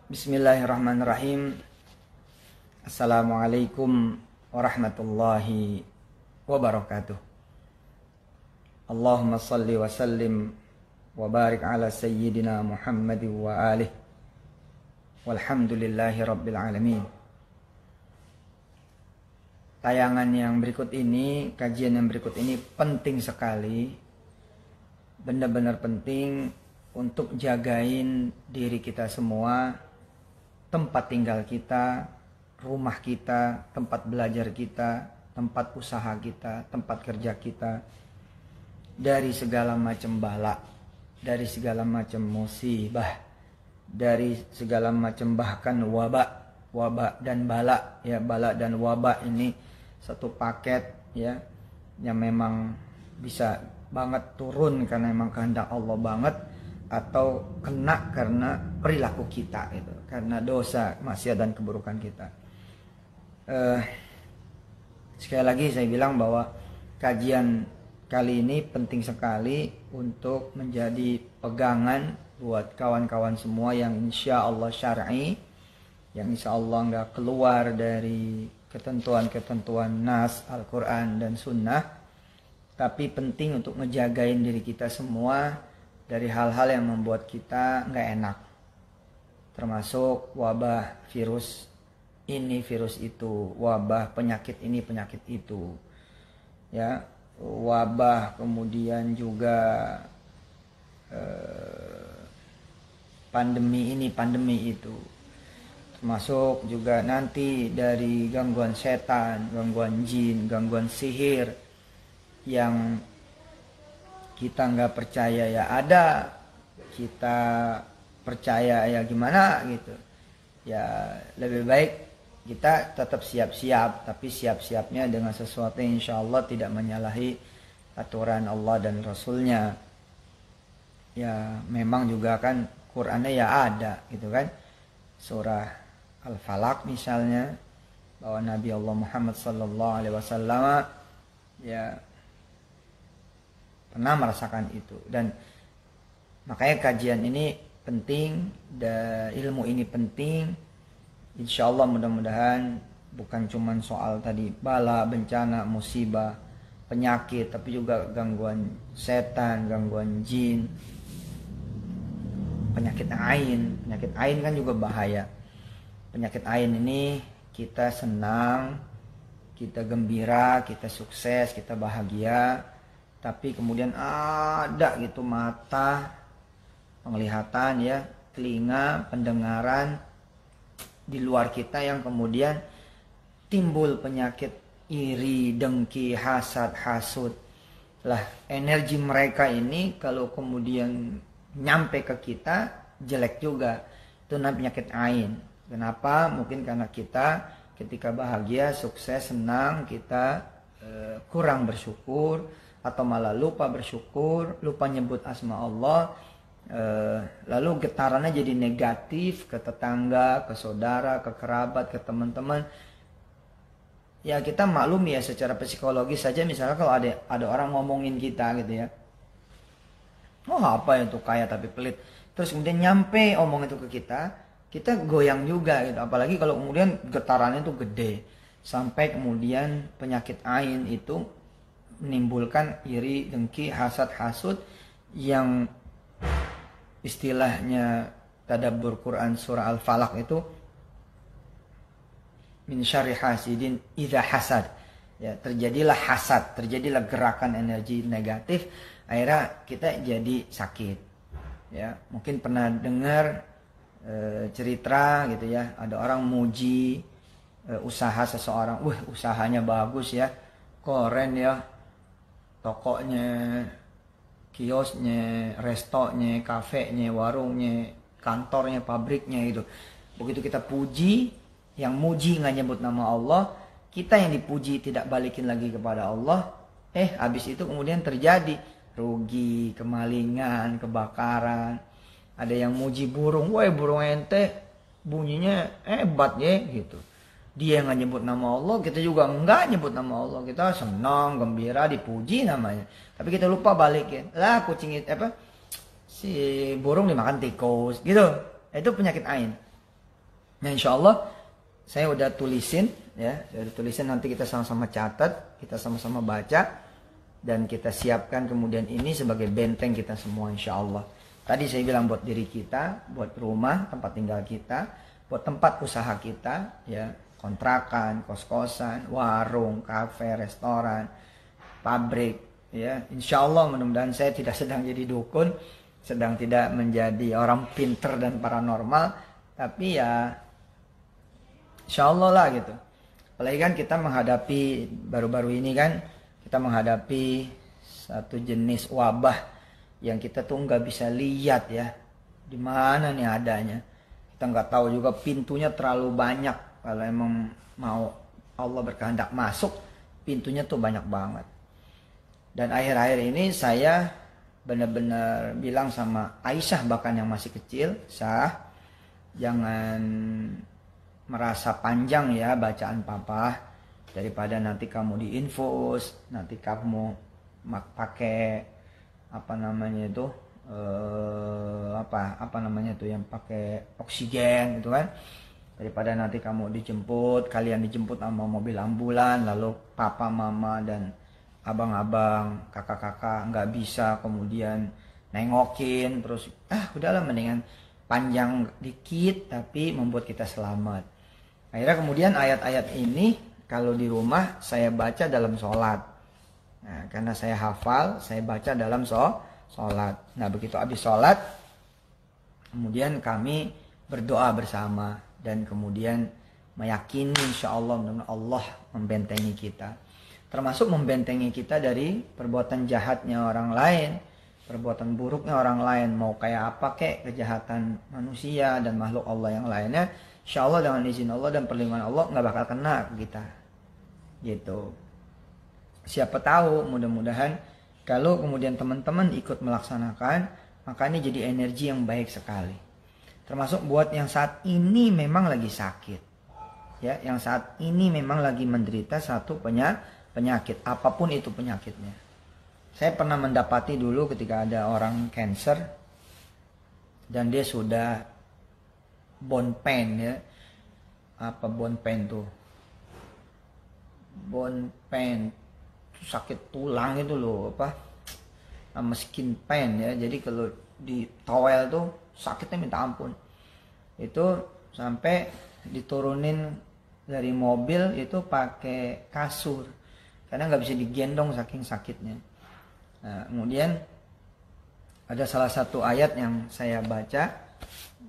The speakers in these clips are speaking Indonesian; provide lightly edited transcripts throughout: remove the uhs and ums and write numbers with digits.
Bismillahirrahmanirrahim. Assalamualaikum warahmatullahi wabarakatuh. Allahumma salli wa sallim wa barik ala sayyidina Muhammad wa alihi. Walhamdulillahi rabbil alamin. Tayangan yang berikut ini, kajian yang berikut ini penting sekali. Benar-benar penting untuk jagain diri kita semua, tempat tinggal kita, rumah kita, tempat belajar kita, tempat usaha kita, tempat kerja kita, dari segala macam bala, dari segala macam musibah, dari segala macam bahkan wabak dan bala. Ya, bala dan wabak ini satu paket ya, yang memang bisa banget turun karena memang kehendak Allah banget, atau kena karena perilaku kita gitu, karena dosa, maksiat dan keburukan kita. Sekali lagi saya bilang bahwa kajian kali ini penting sekali untuk menjadi pegangan buat kawan-kawan semua yang insya Allah syar'i, yang insya Allah nggak keluar dari ketentuan-ketentuan nas, Al-Quran dan Sunnah, tapi penting untuk ngejagain diri kita semua dari hal-hal yang membuat kita nggak enak, termasuk wabah virus ini, virus itu, wabah penyakit ini, penyakit itu, ya, wabah, kemudian juga pandemi ini, pandemi itu, termasuk juga nanti dari gangguan setan, gangguan jin, gangguan sihir yang kita nggak percaya ya ada, kita percaya ya gimana gitu. Ya lebih baik kita tetap siap-siap, tapi siap-siapnya dengan sesuatu yang insya Allah tidak menyalahi aturan Allah dan Rasulnya. Ya memang juga kan Qur'annya ya ada gitu kan, surah Al-Falaq misalnya, bahwa Nabi Allah Muhammad SAW ya pernah merasakan itu. Dan makanya kajian ini penting, dan ilmu ini penting. Insya Allah mudah-mudahan bukan cuma soal tadi bala, bencana, musibah, penyakit, tapi juga gangguan setan, gangguan jin, penyakit ain. Penyakit ain kan juga bahaya. Penyakit ain ini kita senang, kita gembira, kita sukses, kita bahagia, tapi kemudian ada gitu mata, penglihatan ya, telinga, pendengaran di luar kita yang kemudian timbul penyakit iri, dengki, hasad, hasud. Lah energi mereka ini kalau kemudian nyampe ke kita jelek juga. Itu namanya penyakit ain. Kenapa? Mungkin karena kita ketika bahagia, sukses, senang, kita kurang bersyukur, atau malah lupa bersyukur, lupa nyebut asma Allah, lalu getarannya jadi negatif ke tetangga, ke saudara, ke kerabat, ke teman-teman. Ya kita maklum ya, secara psikologis saja, misalnya kalau ada orang ngomongin kita gitu ya, oh apa itu kaya tapi pelit, terus kemudian nyampe omong itu ke kita goyang juga gitu. Apalagi kalau kemudian getarannya itu gede, sampai kemudian penyakit ain itu menimbulkan iri, dengki, hasad, hasud, yang istilahnya tadabbur Quran surah Al-Falaq itu min syarri hasidin idza hasad. Ya, terjadilah hasad, terjadilah gerakan energi negatif, akhirnya kita jadi sakit. Ya, mungkin pernah dengar cerita gitu ya, ada orang muji usaha seseorang, wah usahanya bagus ya, keren ya, tokonya, kiosnya, restonya, kafenya, warungnya, kantornya, pabriknya itu. Begitu kita puji, yang muji nggak nyebut nama Allah, kita yang dipuji tidak balikin lagi kepada Allah, habis itu kemudian terjadi rugi, kemalingan, kebakaran. Ada yang muji burung, wah burung ente bunyinya hebat ya gitu. Dia nggak nyebut nama Allah, kita juga nggak nyebut nama Allah, kita senang, gembira, dipuji namanya. Tapi kita lupa balikin, lah kucing itu si burung dimakan tikus gitu. Itu penyakit ain. Nah, insya Allah saya udah tulisin ya, saya udah tulisin, nanti kita sama-sama catat, kita sama-sama baca, dan kita siapkan kemudian ini sebagai benteng kita semua insya Allah. Tadi saya bilang buat diri kita, buat rumah, tempat tinggal kita, buat tempat usaha kita, ya, kontrakan, kos-kosan, warung, kafe, restoran, pabrik, ya. Insya Allah mudah-mudahan saya tidak sedang jadi dukun, sedang tidak menjadi orang pinter dan paranormal, tapi ya insya Allah lah gitu. Apalagi kan kita menghadapi baru-baru ini kan, kita menghadapi satu jenis wabah yang kita tuh nggak bisa lihat ya, di mana nih adanya. Kita nggak tahu juga, pintunya terlalu banyak. Kalau emang mau Allah berkehendak masuk, pintunya tuh banyak banget. Dan akhir-akhir ini saya benar-benar bilang sama Aisyah bahkan yang masih kecil, Sah, jangan merasa panjang ya bacaan papa, daripada nanti kamu diinfus, nanti kamu pakai apa namanya itu apa namanya itu yang pakai oksigen gitu kan, daripada nanti kamu dijemput, kalian dijemput sama mobil ambulan, lalu papa mama dan abang-abang kakak-kakak nggak bisa kemudian nengokin, terus udahlah mendingan panjang dikit tapi membuat kita selamat. Akhirnya kemudian ayat-ayat ini kalau di rumah saya baca dalam sholat. Nah, karena saya hafal, saya baca dalam sholat. Nah, begitu habis sholat, kemudian kami berdoa bersama dan kemudian meyakini insya Allah Allah membentengi kita. Termasuk membentengi kita dari perbuatan jahatnya orang lain, perbuatan buruknya orang lain, mau kayak apa kek kejahatan manusia dan makhluk Allah yang lainnya. Insya Allah dengan izin Allah dan perlindungan Allah nggak bakal kena kita, gitu. Siapa tahu, mudah-mudahan kalau kemudian teman-teman ikut melaksanakan, maka ini jadi energi yang baik sekali. Termasuk buat yang saat ini memang lagi sakit, ya, yang saat ini memang lagi menderita satu penyakit, apapun itu penyakitnya. Saya pernah mendapati dulu ketika ada orang cancer dan dia sudah bone pain ya. Apa bone pain tuh? Bone pain sakit tulang itu loh, apa? Sama skin pain ya. Jadi kalau di towel tuh sakitnya minta ampun. Itu sampai diturunin dari mobil itu pakai kasur karena nggak bisa digendong saking sakitnya. Nah, kemudian ada salah satu ayat yang saya baca.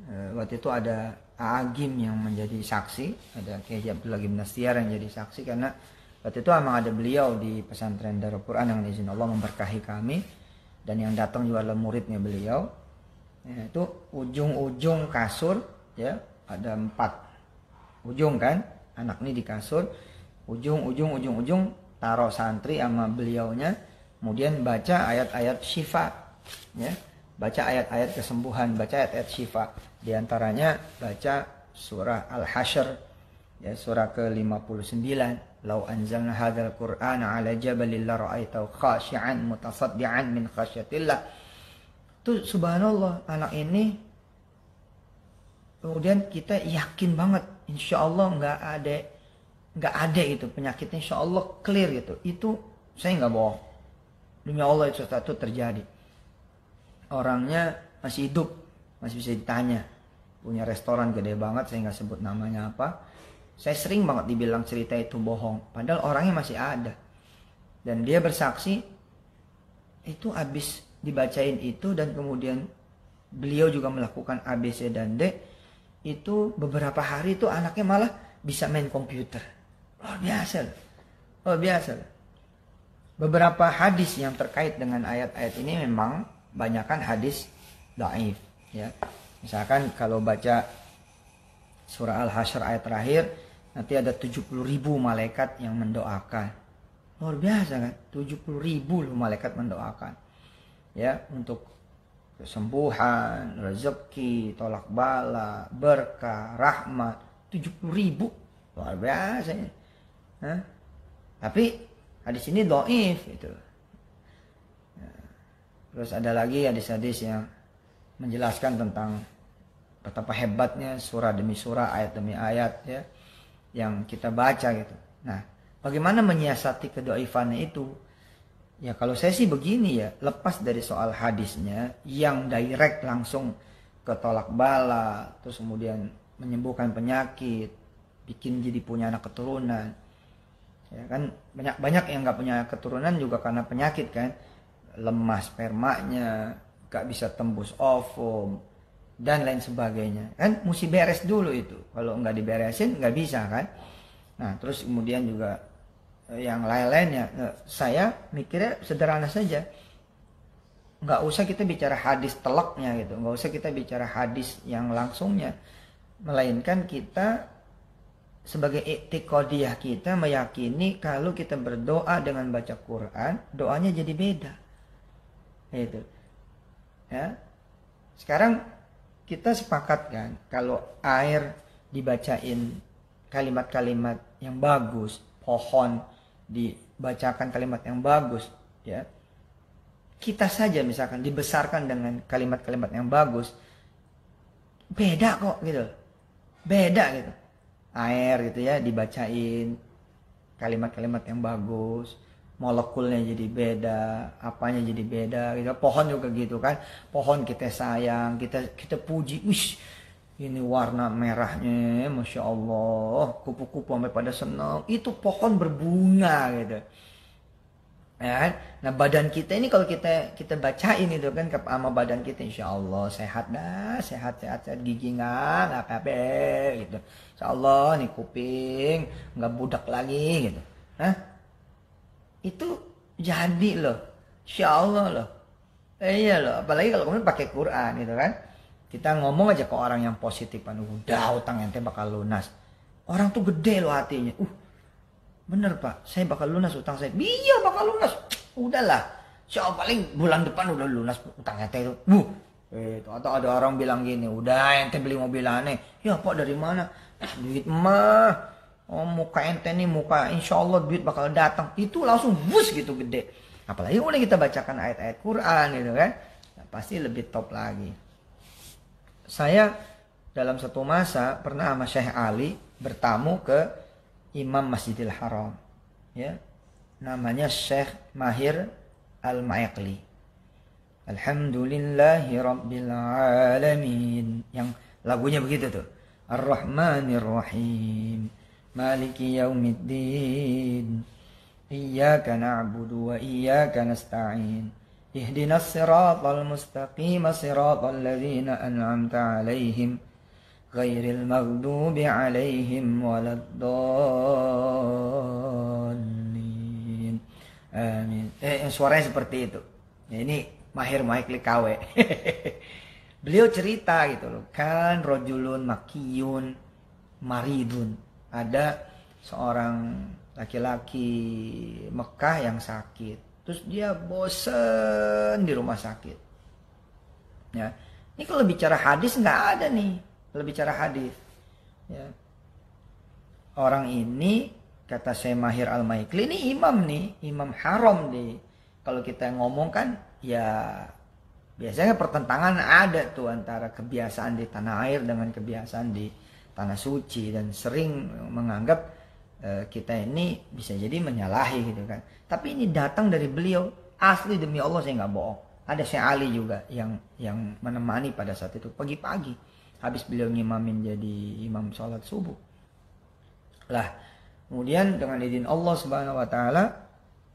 Waktu itu ada Agim yang menjadi saksi, ada Kiai Abdullah bin Nastiar yang jadi saksi, karena waktu itu memang ada beliau di pesantren Darul Quran yang izin Allah memberkahi kami, dan yang datang juga adalah muridnya beliau. Ya, itu ujung-ujung kasur ya, ada 4 ujung kan, anak ini di kasur, ujung taruh santri sama beliaunya, kemudian baca ayat-ayat syifa ya. Baca ayat-ayat kesembuhan, baca ayat-ayat syifa. Di antaranya baca surah Al-Hasyr, ya, surah ke-59. Lau anzalna hadzal Qur'ana 'ala jabalin la ra'aitahu khashi'an mutasaddian min khasyatillah. Itu subhanallah, anak ini kemudian kita yakin banget insya Allah nggak ada itu penyakitnya, insya Allah clear gitu. Itu saya nggak bohong, demi Allah itu satu terjadi. Orangnya masih hidup, masih bisa ditanya, punya restoran gede banget, saya nggak sebut namanya apa. Saya sering banget dibilang cerita itu bohong, padahal orangnya masih ada. Dan dia bersaksi itu habis dibacain itu, dan kemudian beliau juga melakukan A, B, C, dan D. Itu beberapa hari itu anaknya malah bisa main komputer. Luar biasa, luar biasa. Beberapa hadis yang terkait dengan ayat-ayat ini memang banyakkan hadis dhaif ya. Misalkan kalau baca surah Al-Hasyr ayat terakhir, nanti ada 70.000 malaikat yang mendoakan. Luar biasa kan? 70.000 loh malaikat mendoakan. Ya, untuk kesembuhan, rezeki, tolak bala, berkah, rahmat. 70.000. Luar biasa ya. Tapi hadis ini dhaif itu. Terus ada lagi hadis-hadis yang menjelaskan tentang betapa hebatnya surah demi surah, ayat demi ayat ya yang kita baca gitu. Nah, bagaimana menyiasati kedhaifannya itu? Ya kalau saya sih begini ya, lepas dari soal hadisnya yang direct langsung ke tolak bala, terus kemudian menyembuhkan penyakit, bikin jadi punya anak keturunan. Ya kan banyak yang nggak punya keturunan juga karena penyakit kan, lemah spermanya, nggak bisa tembus ovum dan lain sebagainya. Kan mesti beres dulu itu. Kalau nggak diberesin nggak bisa kan. Nah terus kemudian juga yang lain-lainnya. Nah, saya mikirnya sederhana saja. Nggak usah kita bicara hadis telaknya gitu, nggak usah kita bicara hadis yang langsungnya, melainkan kita sebagai i'tiqadiyah kita meyakini kalau kita berdoa dengan baca Quran, doanya jadi beda. Itu. Ya. Sekarang kita sepakat kan kalau air dibacain kalimat-kalimat yang bagus, pohon dibacakan kalimat yang bagus, ya. Kita saja misalkan dibesarkan dengan kalimat-kalimat yang bagus, beda kok gitu. Beda gitu. Air gitu ya dibacain kalimat-kalimat yang bagus, molekulnya jadi beda, apanya jadi beda gitu. Pohon juga gitu kan. Pohon kita sayang, kita puji, wish, ini warna merahnya, masya Allah, kupu-kupu sampai pada senang. Itu pohon berbunga gitu. Ya, nah badan kita ini kalau kita bacain itu kan ke sama badan kita, insya Allah sehat dah, sehat gigi nggak apa-apa gitu. Insya Allah nih kuping nggak budak lagi gitu. Nah itu jadi loh, insya Allah loh. Iya loh, apalagi kalau kemudian pakai Quran gitu kan. Kita ngomong aja ke orang yang positif, udah utang ente bakal lunas. Orang tuh gede loh hatinya. Bener Pak, saya bakal lunas utang saya. Iya bakal lunas. Udahlah. Siapa paling bulan depan udah lunas utang ente itu. Atau ada orang bilang gini, udah ente beli mobil aneh. Ya Pak dari mana? Duit mah. Oh muka ente nih muka insya Allah duit bakal datang. Itu langsung bus gitu gede. Apalagi udah kita bacakan ayat-ayat Quran gitu kan. Nah, pasti lebih top lagi. Saya dalam satu masa pernah sama Syekh Ali bertamu ke Imam Masjidil Haram, ya, namanya Syekh Mahir Al-Maiqli. Alhamdulillahi Rabbil Alamin. Yang lagunya begitu tuh. Ar-Rahmanir Rahim. Maliki Yaumiddin. Iyyaka na'budu wa iyyaka nasta'in. Ihdinas siratal mustaqim, siratal ladzina an'amta 'alaihim ghairil maghdubi 'alaihim waladdallin. Amin. Suaranya seperti itu. Ya, ini Mahir Maiqli KW. Beliau cerita gitu loh. Kan rajulun makiyun maridun. Ada seorang laki-laki Mekah yang sakit. Terus dia bosen di rumah sakit. Ya. Ini kalau bicara hadis nggak ada nih. Kalau bicara hadis. Ya. Orang ini kata Syekh Mahir Al-Maiqli ini imam nih, imam haram nih. Kalau kita ngomong kan ya biasanya pertentangan ada tuh antara kebiasaan di tanah air dengan kebiasaan di tanah suci, dan sering menganggap kita ini bisa jadi menyalahi gitu kan. Tapi ini datang dari beliau, asli demi Allah saya nggak bohong. Ada Syekh Ali juga yang menemani pada saat itu pagi-pagi habis beliau ngimamin jadi imam sholat subuh. Lah kemudian dengan izin Allah Subhanahu Wa Taala,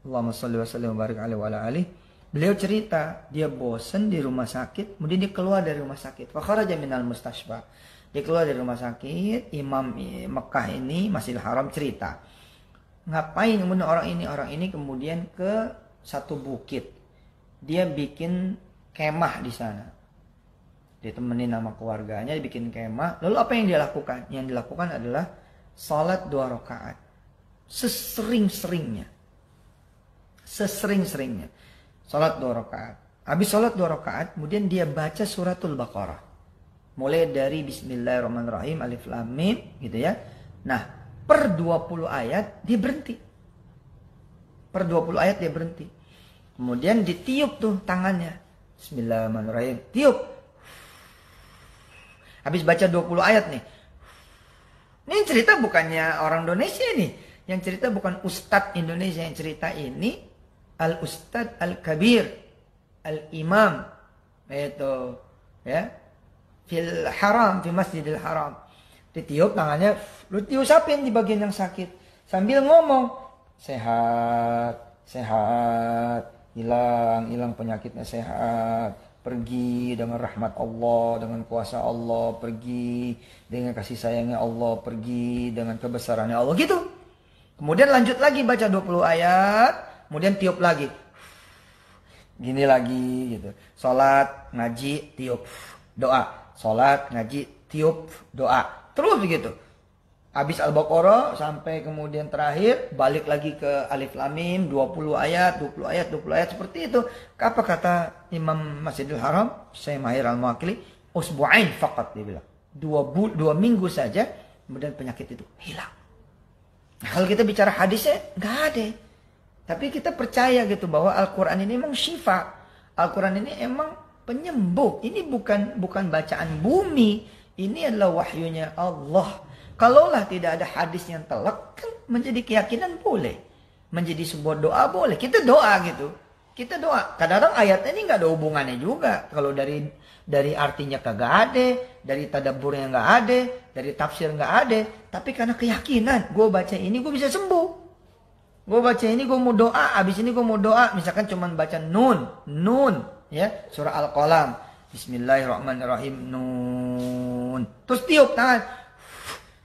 Allahumma sholli wa sallim wa barik alaihi wa ala alihi, beliau cerita dia bosen di rumah sakit, kemudian dia keluar dari rumah sakit. Fa kharaja minal mustashfa. Dia keluar dari rumah sakit, imam Mekah ini Masjidil Haram cerita. Ngapain kemudian orang ini kemudian ke satu bukit. Dia bikin kemah di sana. Dia temenin sama keluarganya, dia bikin kemah. Lalu apa yang dia lakukan? Yang dilakukan adalah salat 2 rakaat. Sesering-seringnya. Salat 2 rakaat. Habis salat 2 rakaat, kemudian dia baca suratul Baqarah. Mulai dari Bismillahirrahmanirrahim, Alif Lam Mim gitu ya. Nah, per 20 ayat dia berhenti. Kemudian ditiup tuh tangannya. Bismillahirrahmanirrahim. Tiup. Habis baca 20 ayat nih. Ini cerita bukannya orang Indonesia nih. Yang cerita bukan Ustadz Indonesia, yang cerita ini Al-Ustadz Al-Kabir Al-Imam, yaitu ya, fil haram, fi masjidil haram. Ditiup tangannya, lu tiusapin di bagian yang sakit sambil ngomong, sehat, sehat, hilang penyakitnya, sehat, pergi dengan rahmat Allah, dengan kuasa Allah, pergi dengan kasih sayangnya Allah, pergi dengan kebesarannya Allah, gitu. Kemudian lanjut lagi baca 20 ayat, kemudian tiup lagi. Gini lagi gitu. Salat, ngaji, tiup, doa. Salat, ngaji, tiup, doa. Terus begitu. Habis Al-Baqarah sampai kemudian terakhir balik lagi ke Alif Lam Mim, 20 ayat, 20 ayat, 20 ayat, seperti itu. Apa kata Imam Masjidil Haram, Syekh Mahir Al-Muwakkili? Usbu'ain faqat, dia bilang. 2 minggu saja kemudian penyakit itu hilang. Nah, kalau kita bicara hadisnya nggak ada. Tapi kita percaya gitu bahwa Al-Quran ini memang syifa. Al-Quran ini emang penyembuh. Ini bukan bacaan bumi. Ini adalah wahyunya Allah. Kalaulah tidak ada hadis yang telak, kan menjadi keyakinan boleh. Menjadi sebuah doa boleh. Kita doa gitu. Kita doa. Kadang-kadang ayatnya ini nggak ada hubungannya juga. Kalau dari artinya kagak ada, dari tadabburnya nggak ada, dari tafsir nggak ada. Tapi karena keyakinan, gue baca ini gue bisa sembuh. Gue baca ini gue mau doa, abis ini gue mau doa. Misalkan cuman baca nun, ya, surah Al-Qalam. Bismillahirrahmanirrahim, nun. Terus tiup tangan.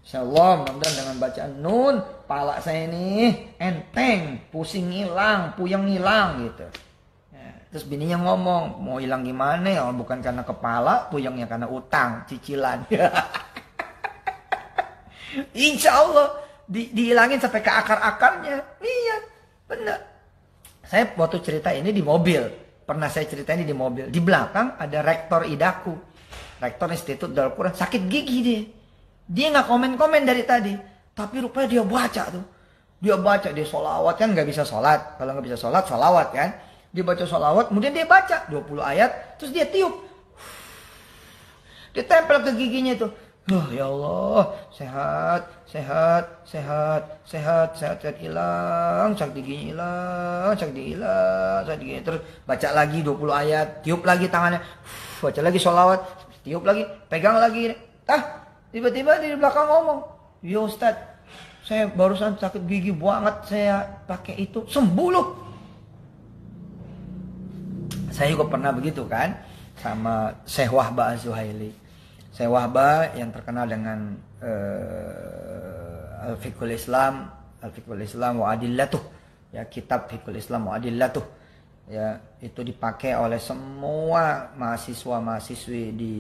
Insyaallah, mudah-mudahan dengan bacaan nun, pala saya ini enteng, pusing hilang, puyeng hilang gitu. Ya, terus bininya ngomong, mau hilang gimana ya? Bukan karena kepala, puyengnya karena utang, cicilan. Insya Allah dihilangin sampai ke akar-akarnya. Iya, benar. Saya waktu cerita ini di mobil, pernah saya cerita ini di mobil. Di belakang ada rektor Idaku, rektor Institut Darul Quran, sakit gigi dia. Dia nggak komen-komen dari tadi, tapi rupanya dia baca tuh. Dia baca, dia sholawat, kan nggak bisa sholat. Kalau nggak bisa sholat, sholawat kan. Dia baca sholawat, kemudian dia baca 20 ayat, terus dia tiup. Dia tempel ke giginya itu. Oh ya Allah, sehat, sehat, sehat, sehat, sehat, sehat, hilang, sakit giginya hilang, sakit hilang, sakit giginya. Terus baca lagi 20 ayat, tiup lagi tangannya. Baca lagi sholawat, tiup lagi, pegang lagi. Tiba-tiba di belakang ngomong, ya Ustadz, saya barusan sakit gigi banget, saya pakai itu, sembuh loh. Saya juga pernah begitu kan, sama Syekh Wahbah Az-Zuhaili. Syekh Wahbah yang terkenal dengan Al-Fiqhul Islam wa Adillatuh, ya, kitab Fiqhul Islam wa Adillatuh. Ya, itu dipakai oleh semua mahasiswa-mahasiswi di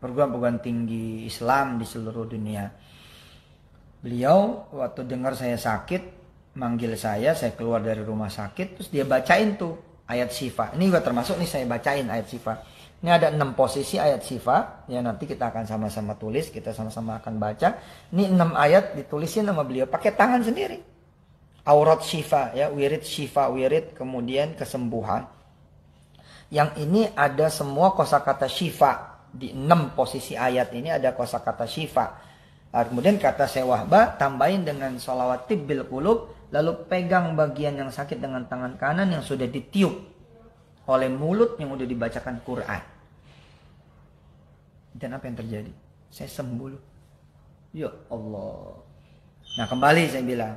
perguruan-perguruan tinggi Islam di seluruh dunia. Beliau waktu dengar saya sakit, manggil saya keluar dari rumah sakit, terus dia bacain tuh ayat syifa. Ini juga termasuk nih, saya bacain ayat syifa. Ini ada 6 posisi ayat syifa, ya, nanti kita akan sama-sama tulis, kita sama-sama akan baca. Ini 6 ayat ditulisin sama beliau pakai tangan sendiri. Aurat syifa, ya, wirid syifa, wirid kemudian kesembuhan. Yang ini ada semua kosakata syifa. Di 6 posisi ayat ini ada kosakata syifa. Kemudian kata Syekh Wahbah, tambahin dengan sholawat tibbil qulub, lalu pegang bagian yang sakit dengan tangan kanan yang sudah ditiup oleh mulut yang sudah dibacakan Quran. Dan apa yang terjadi? Saya sembuh. Ya Allah. Nah, kembali saya bilang,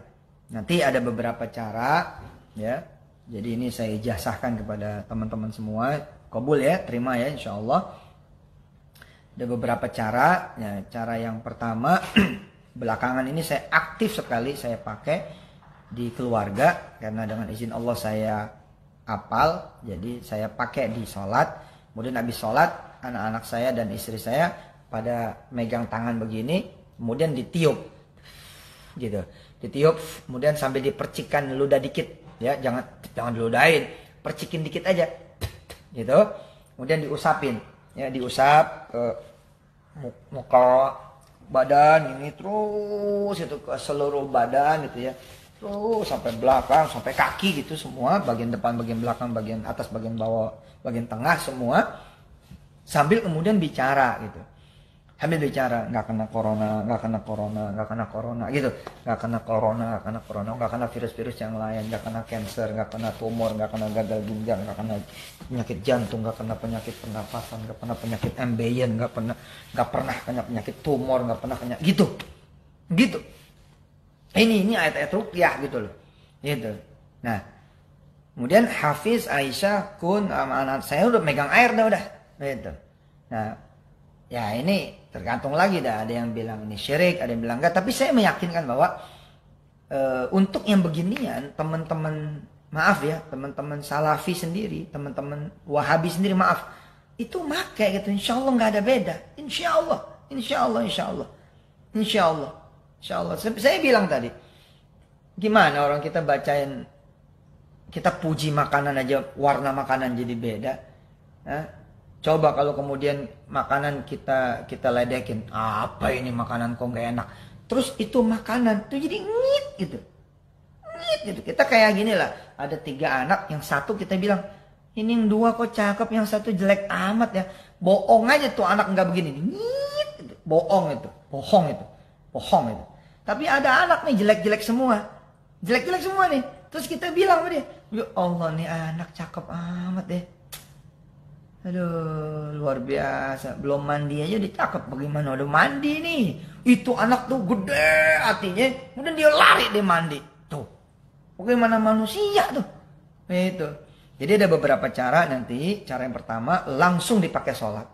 nanti ada beberapa cara, ya. Jadi ini saya ijazahkan kepada teman-teman semua. Qabul ya, terima ya, insya Allah. Ada beberapa cara, ya. Cara yang pertama, belakangan ini saya aktif sekali saya pakai di keluarga, karena dengan izin Allah saya hafal, jadi saya pakai di sholat. Kemudian habis sholat, anak-anak saya dan istri saya pada megang tangan begini, kemudian ditiup, gitu, ditiup, kemudian sambil dipercikan ludah dikit, ya, jangan diludahin, percikin dikit aja, gitu, kemudian diusapin. Ya, diusap ke muka, badan ini, terus itu ke seluruh badan gitu ya, terus sampai belakang, sampai kaki gitu semua, bagian depan, bagian belakang, bagian atas, bagian bawah, bagian tengah semua. Sambil kemudian bicara gitu. Sambil bicara, nggak kena corona, nggak kena corona, nggak kena corona gitu. Nggak kena corona, nggak kena corona, nggak kena virus-virus yang lain, nggak kena cancer, nggak kena tumor, nggak kena gagal ginjal, nggak kena penyakit jantung, nggak kena penyakit pernapasan, nggak kena penyakit ambeien, nggak pernah kena penyakit tumor, nggak pernah kena gitu. Gitu. Ini ayat-ayat ruqyah gitu loh. Gitu. Nah, kemudian Hafiz, Aisyah, Kun, anak saya udah megang air dah udah. Gitu. Nah, ya ini tergantung lagi dah. Ada yang bilang ini syirik, ada yang bilang enggak. Tapi saya meyakinkan bahwa untuk yang beginian, teman-teman maaf ya, teman-teman Salafi sendiri, teman-teman Wahabi sendiri maaf, itu makai gitu. Insya Allah nggak ada beda. Insya Allah, insya Allah, insya Allah, insya Allah, insya Allah. Saya bilang tadi, gimana orang kita bacain, kita puji makanan aja, warna makanan jadi beda. Nah, coba kalau kemudian makanan kita ledekin, apa ini makanan kok nggak enak. Terus itu makanan tuh jadi ngit gitu. Ngit gitu. Kita kayak gini lah, ada 3 anak, yang satu kita bilang, ini yang 2 kok cakep, yang satu jelek amat ya. Bohong aja tuh anak nggak begini. Ngit gitu. Bohong itu. Bohong itu. Bohong itu. Tapi ada anak nih jelek-jelek semua. Jelek-jelek semua nih. Terus kita bilang sama dia, ya Allah nih anak cakep amat deh. Aduh, luar biasa. Belum mandi aja udah cakep. Bagaimana udah mandi nih? Itu anak tuh gede hatinya. Kemudian dia lari deh mandi. Tuh. Bagaimana manusia tuh? Itu. Jadi ada beberapa cara nanti. Cara yang pertama langsung dipakai sholat.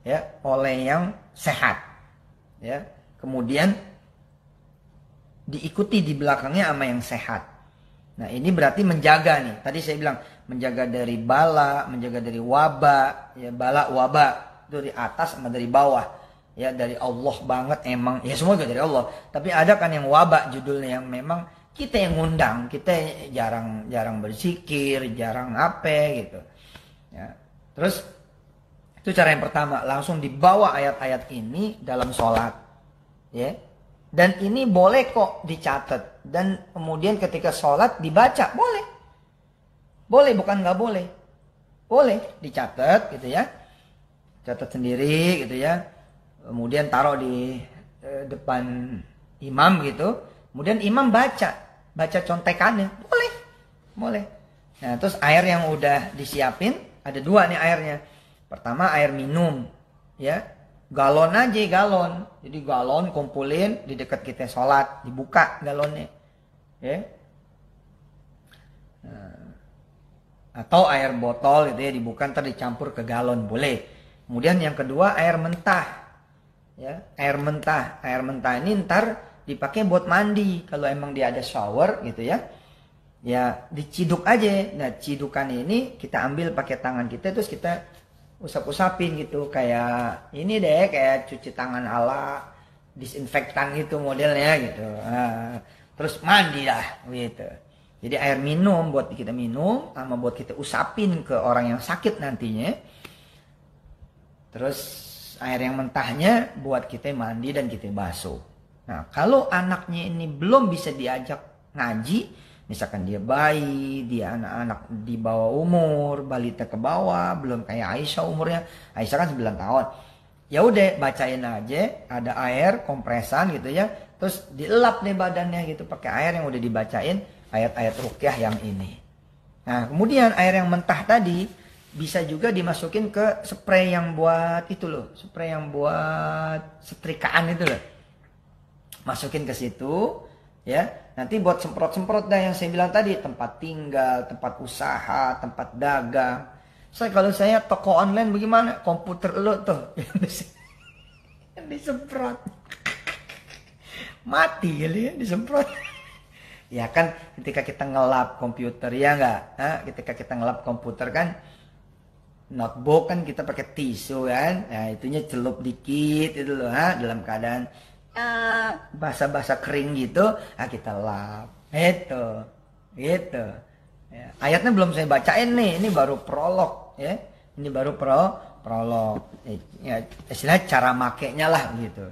Ya, oleh yang sehat. Ya. Kemudian diikuti di belakangnya sama yang sehat. Nah, ini berarti menjaga nih. Tadi saya bilang menjaga dari bala, menjaga dari wabah, ya bala wabah dari atas sama dari bawah. Ya dari Allah banget emang. Ya semua juga dari Allah. Tapi ada kan yang wabah judulnya yang memang kita yang ngundang, kita jarang berzikir, jarang apa gitu. Ya. Terus itu cara yang pertama, langsung dibawa ayat-ayat ini dalam sholat. Ya. Dan ini boleh kok dicatat. Dan kemudian ketika sholat dibaca. Boleh. Boleh, bukan nggak boleh. Boleh dicatat gitu ya. Catat sendiri gitu ya. Kemudian taruh di depan imam gitu. Kemudian imam baca. Baca contekannya. Boleh. Boleh. Nah terus air yang udah disiapin. Ada 2 nih airnya. Pertama air minum. Ya. Galon aja galon. Jadi galon kumpulin di dekat kita sholat. Dibuka galonnya. Ya. Nah, atau air botol gitu ya. Dibuka ntar dicampur ke galon. Boleh. Kemudian yang kedua air mentah. Ya, air mentah. Air mentah ini ntar dipakai buat mandi. Kalau emang dia ada shower gitu ya. Ya diciduk aja. Nah cidukan ini kita ambil pakai tangan kita. Terus kita usap-usapin gitu, kayak ini deh, kayak cuci tangan ala disinfektan gitu modelnya gitu. Nah, terus mandi lah gitu. Jadi air minum buat kita minum, sama buat kita usapin ke orang yang sakit nantinya. Terus air yang mentahnya buat kita mandi dan kita basuh. Nah kalau anaknya ini belum bisa diajak ngaji, misalkan dia bayi, dia anak-anak di bawah umur, balita ke bawah, belum kayak Aisyah umurnya. Aisyah kan 9 tahun. Ya udah bacain aja, ada air kompresan gitu ya. Terus dielap nih badannya gitu pakai air yang udah dibacain ayat-ayat ruqyah yang ini. Nah, kemudian air yang mentah tadi bisa juga dimasukin ke spray yang buat itu loh, spray yang buat setrikaan itu loh. Masukin ke situ. Ya, nanti buat semprot-semprot dah yang saya bilang tadi, tempat tinggal, tempat usaha, tempat dagang. Kalau saya toko online bagaimana? Komputer lo tuh yang disemprot. Mati kali ya disemprot. Ya kan ketika kita ngelap komputer ya enggak? Ketika kita ngelap komputer kan notebook kan kita pakai tisu kan. Nah, itunya celup dikit itu loh, dalam keadaan basah-basah kering gitu, kita lap itu gitu ya. Ayatnya belum saya bacain nih, ini baru prolog ya, ini baru prolog ya, istilah cara makainya lah gitu.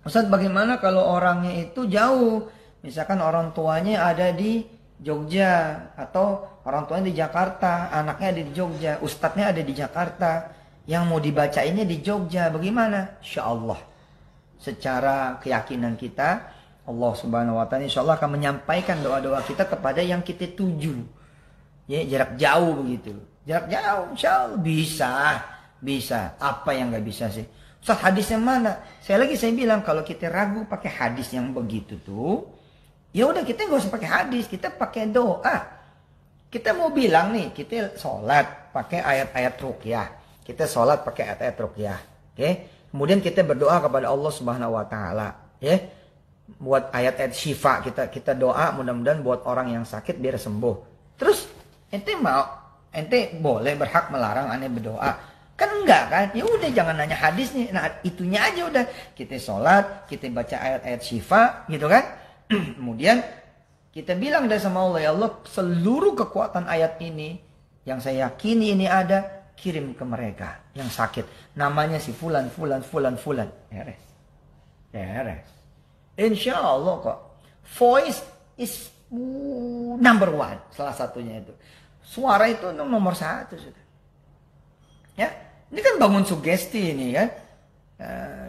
Ustaz, bagaimana kalau orangnya itu jauh, misalkan orang tuanya ada di Jogja atau orang tuanya di Jakarta, anaknya ada di Jogja, ustadznya ada di Jakarta. Yang mau dibacainnya di Jogja, bagaimana? Insya Allah. Secara keyakinan kita, Allah Subhanahu wa Ta'ala insya Allah akan menyampaikan doa-doa kita kepada yang kita tuju. Ya, jarak jauh begitu. Jarak jauh, insya Allah bisa. Apa yang nggak bisa sih? Ustaz, hadis yang mana? Saya bilang kalau kita ragu pakai hadis yang begitu tuh, ya udah kita nggak usah pakai hadis, kita pakai doa. Kita mau bilang nih, kita sholat pakai ayat-ayat ruqyah. Kita sholat pakai ayat-ayat ruqyah. Oke? Kemudian kita berdoa kepada Allah Subhanahu wa Ta'ala, ya. Buat ayat-ayat syifa, kita doa mudah-mudahan buat orang yang sakit biar sembuh. Terus ente boleh berhak melarang aneh berdoa? Kan enggak kan? Ya udah jangan nanya hadis nih. Nah, itunya aja udah. Kita sholat, kita baca ayat-ayat syifa gitu kan. Kemudian kita bilang dari sama Allah, ya Allah, seluruh kekuatan ayat ini yang saya yakini ini ada, kirim ke mereka yang sakit. Namanya si fulan. Beres. Insya Allah kok. Voice is number one. Salah satunya itu. Suara itu nomor satu sudah. Ya, ini kan bangun sugesti ini kan.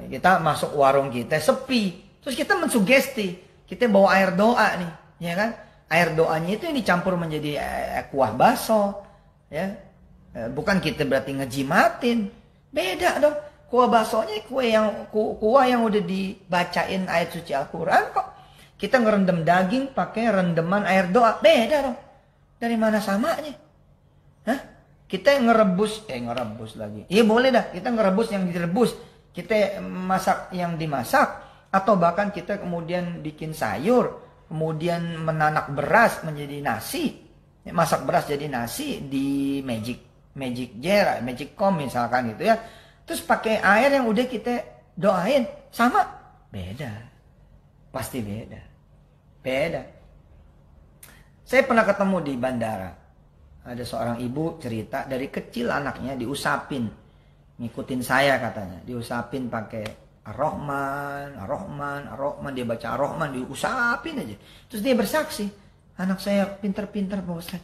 Kita masuk warung kita sepi. Terus kita mensugesti. Kita bawa air doa nih. Ya kan. Air doanya itu yang dicampur menjadi kuah baso. Ya. Bukan kita berarti ngejimatin. Beda dong. Kuah basonya kuah yang udah dibacain ayat suci Al-Quran kok. Kita ngerendam daging pakai rendeman air doa. Beda dong. Dari mana samanya? Hah? Kita ngerebus lagi. Iya boleh dah. Kita ngerebus yang direbus. Kita masak yang dimasak. Atau bahkan kita kemudian bikin sayur. Kemudian menanak beras menjadi nasi. Masak beras jadi nasi di magic jar, magic com misalkan gitu ya. Terus pakai air yang udah kita doain. Sama? Beda. Pasti beda. Saya pernah ketemu di bandara. Ada seorang ibu cerita dari kecil anaknya diusapin. Ngikutin saya katanya. Diusapin pakai Ar-Rahman. Dia baca Ar-Rahman, diusapin aja. Terus dia bersaksi. Anak saya pinter-pinter Pak Ustaz.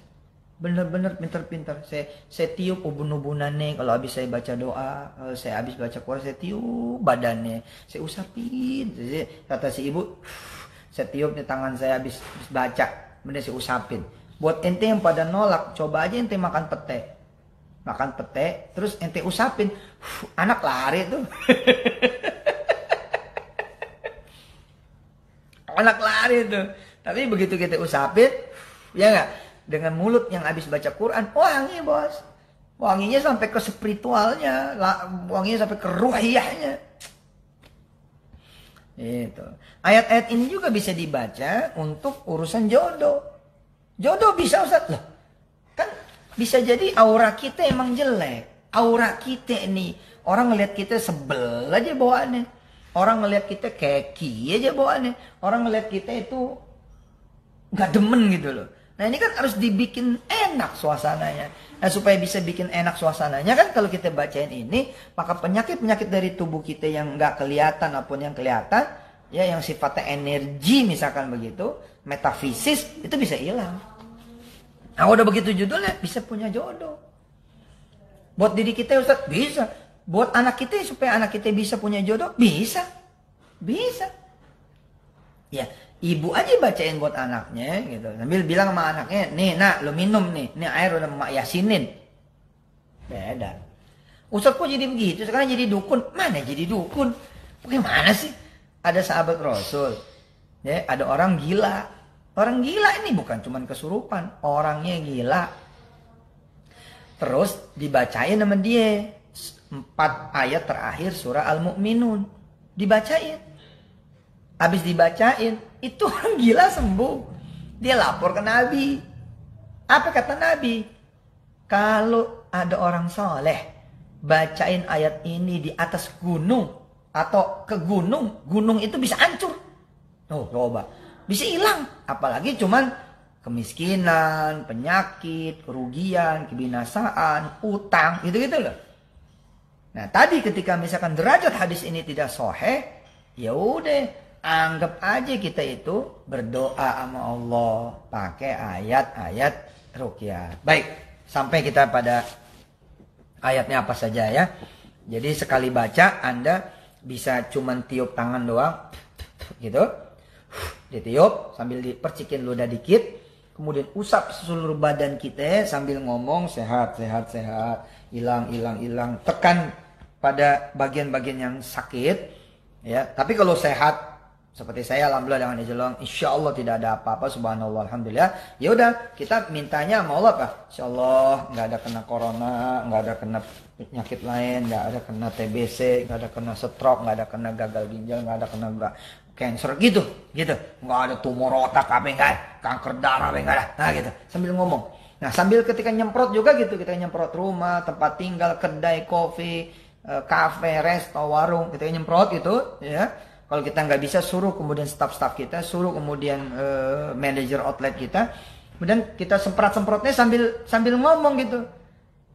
Bener-bener pinter-pinter. Saya tiup ubun-ubunannya kalau habis saya baca doa. Kalau saya habis baca Quran, saya tiup badannya. Saya usapin. Kata si ibu, saya tiup di tangan saya habis baca. Kemudian saya usapin. Buat ente yang pada nolak, coba aja ente makan pete, terus ente usapin. Anak lari tuh. Anak lari tuh. Tapi begitu kita usapin, ya enggak? Dengan mulut yang habis baca Quran, wangi bos. Wanginya sampai ke spiritualnya, wanginya sampai ke ruhiyahnya. Itu. Ayat-ayat ini juga bisa dibaca untuk urusan jodoh. Jodoh bisa Ustaz. Loh, kan bisa jadi aura kita emang jelek. Aura kita ini, orang ngelihat kita sebel aja bawaannya. Orang ngelihat kita keki aja bawaannya. Orang ngelihat kita itu gak demen gitu loh. Nah ini kan harus dibikin enak suasananya. Nah supaya bisa bikin enak suasananya kan kalau kita bacain ini, maka penyakit-penyakit dari tubuh kita yang gak kelihatan maupun yang kelihatan, ya yang sifatnya energi misalkan begitu, metafisis, itu bisa hilang. Nah udah begitu judulnya, bisa punya jodoh. Buat diri kita Ustaz, bisa. Buat anak kita supaya anak kita bisa punya jodoh, bisa. Ya, ibu aja bacain buat anaknya gitu. Sambil bilang sama anaknya, nih nak lo minum nih air udah mak yasinin. Beda. Ustaz kok jadi begitu? Sekarang jadi dukun. Mana jadi dukun? Bagaimana sih? Ada sahabat Rasul. Ya, ada orang gila. Orang gila ini bukan cuma kesurupan. Orangnya gila. Terus dibacain sama dia 4 ayat terakhir surah Al-Mu'minun. Dibacain. Habis dibacain, itu orang gila sembuh. Dia lapor ke Nabi. Apa kata Nabi? Kalau ada orang soleh, bacain ayat ini di atas gunung. Atau ke gunung. Gunung itu bisa hancur. Oh, coba. Bisa hilang. Apalagi cuman kemiskinan, penyakit, kerugian, kebinasaan, utang. Gitu-gitu loh. Nah tadi ketika misalkan derajat hadis ini tidak sahih, ya udah. Anggap aja kita itu berdoa sama Allah pakai ayat-ayat ruqyah. Baik, sampai kita pada ayatnya apa saja ya. Jadi sekali baca Anda bisa cuman tiup tangan doang gitu, ditiup sambil dipercikin ludah dikit, kemudian usap seluruh badan kita sambil ngomong sehat, sehat, sehat, hilang, hilang, hilang, tekan pada bagian-bagian yang sakit ya. Tapi kalau sehat seperti saya, alhamdulillah dengan izin Allah, insya Allah tidak ada apa-apa, subhanallah, alhamdulillah. Ya udah, kita mintanya sama Allah apa? Insya Allah nggak ada kena corona, nggak ada kena penyakit lain, nggak ada kena TBC, nggak ada kena stroke, nggak ada kena gagal ginjal, nggak ada kena cancer gitu, nggak ada tumor otak apa enggak, kanker darah apa enggak ada, nah gitu, sambil ngomong. Nah sambil ketika nyemprot juga gitu, kita nyemprot rumah, tempat tinggal, kedai kopi, kafe, resto, warung, kita nyemprot gitu, ya. Kalau kita nggak bisa, suruh kemudian staff-staff kita, suruh kemudian manajer outlet kita, kemudian kita semprot-semprotnya sambil ngomong gitu.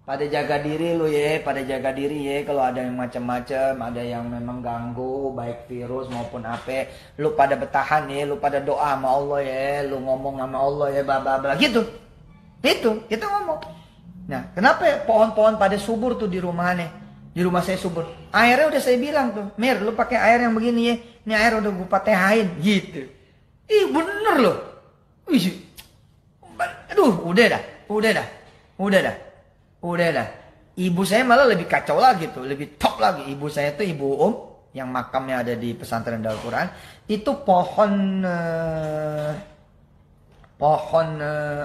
Pada jaga diri lu ya, pada jaga diri ya. Kalau ada yang macam-macam, ada yang memang ganggu, baik virus maupun apa, lu pada bertahan ya, lu pada doa sama Allah ya, lu ngomong sama Allah ya, bla gitu. Itu kita ngomong. Nah, kenapa ya pohon-pohon pada subur tuh di rumahnya? Di rumah saya subur. Airnya udah saya bilang tuh, Mir, lu pakai air yang begini ya. Ini air udah gue patehain gitu. Ih, bener loh. Wih. Aduh, udah dah. Ibu saya malah lebih kacau lagi tuh, lebih top lagi. Ibu saya tuh Ibu yang makamnya ada di pesantren Darul Quran. Itu pohon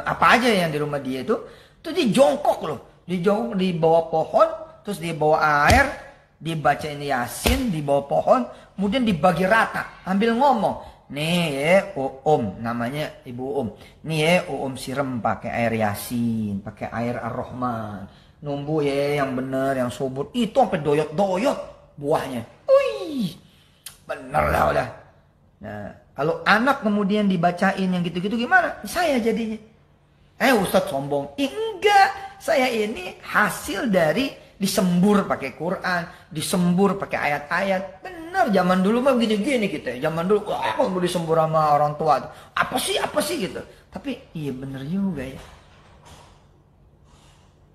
apa aja yang di rumah dia itu dia jongkok loh. Di bawah pohon. Terus dia bawa air, dibacain Yasin di bawah pohon, kemudian dibagi rata, ambil ngomong. Nih ya, namanya Ibu Nih ya, siram pakai air Yasin, pakai air Ar-Rahman. Numbu ya yang bener, yang subur. Itu sampai doyot-doyot buahnya. Wih, bener lah udah. Nah, kalau anak kemudian dibacain yang gitu-gitu gimana? Saya jadinya. Ustadz sombong. Enggak, saya ini hasil dari disembur pakai Quran, disembur pakai ayat-ayat. Benar, zaman dulu mah gini-gini kita. Zaman dulu, mau disembur sama orang tua. Apa sih gitu. Tapi iya benar juga ya.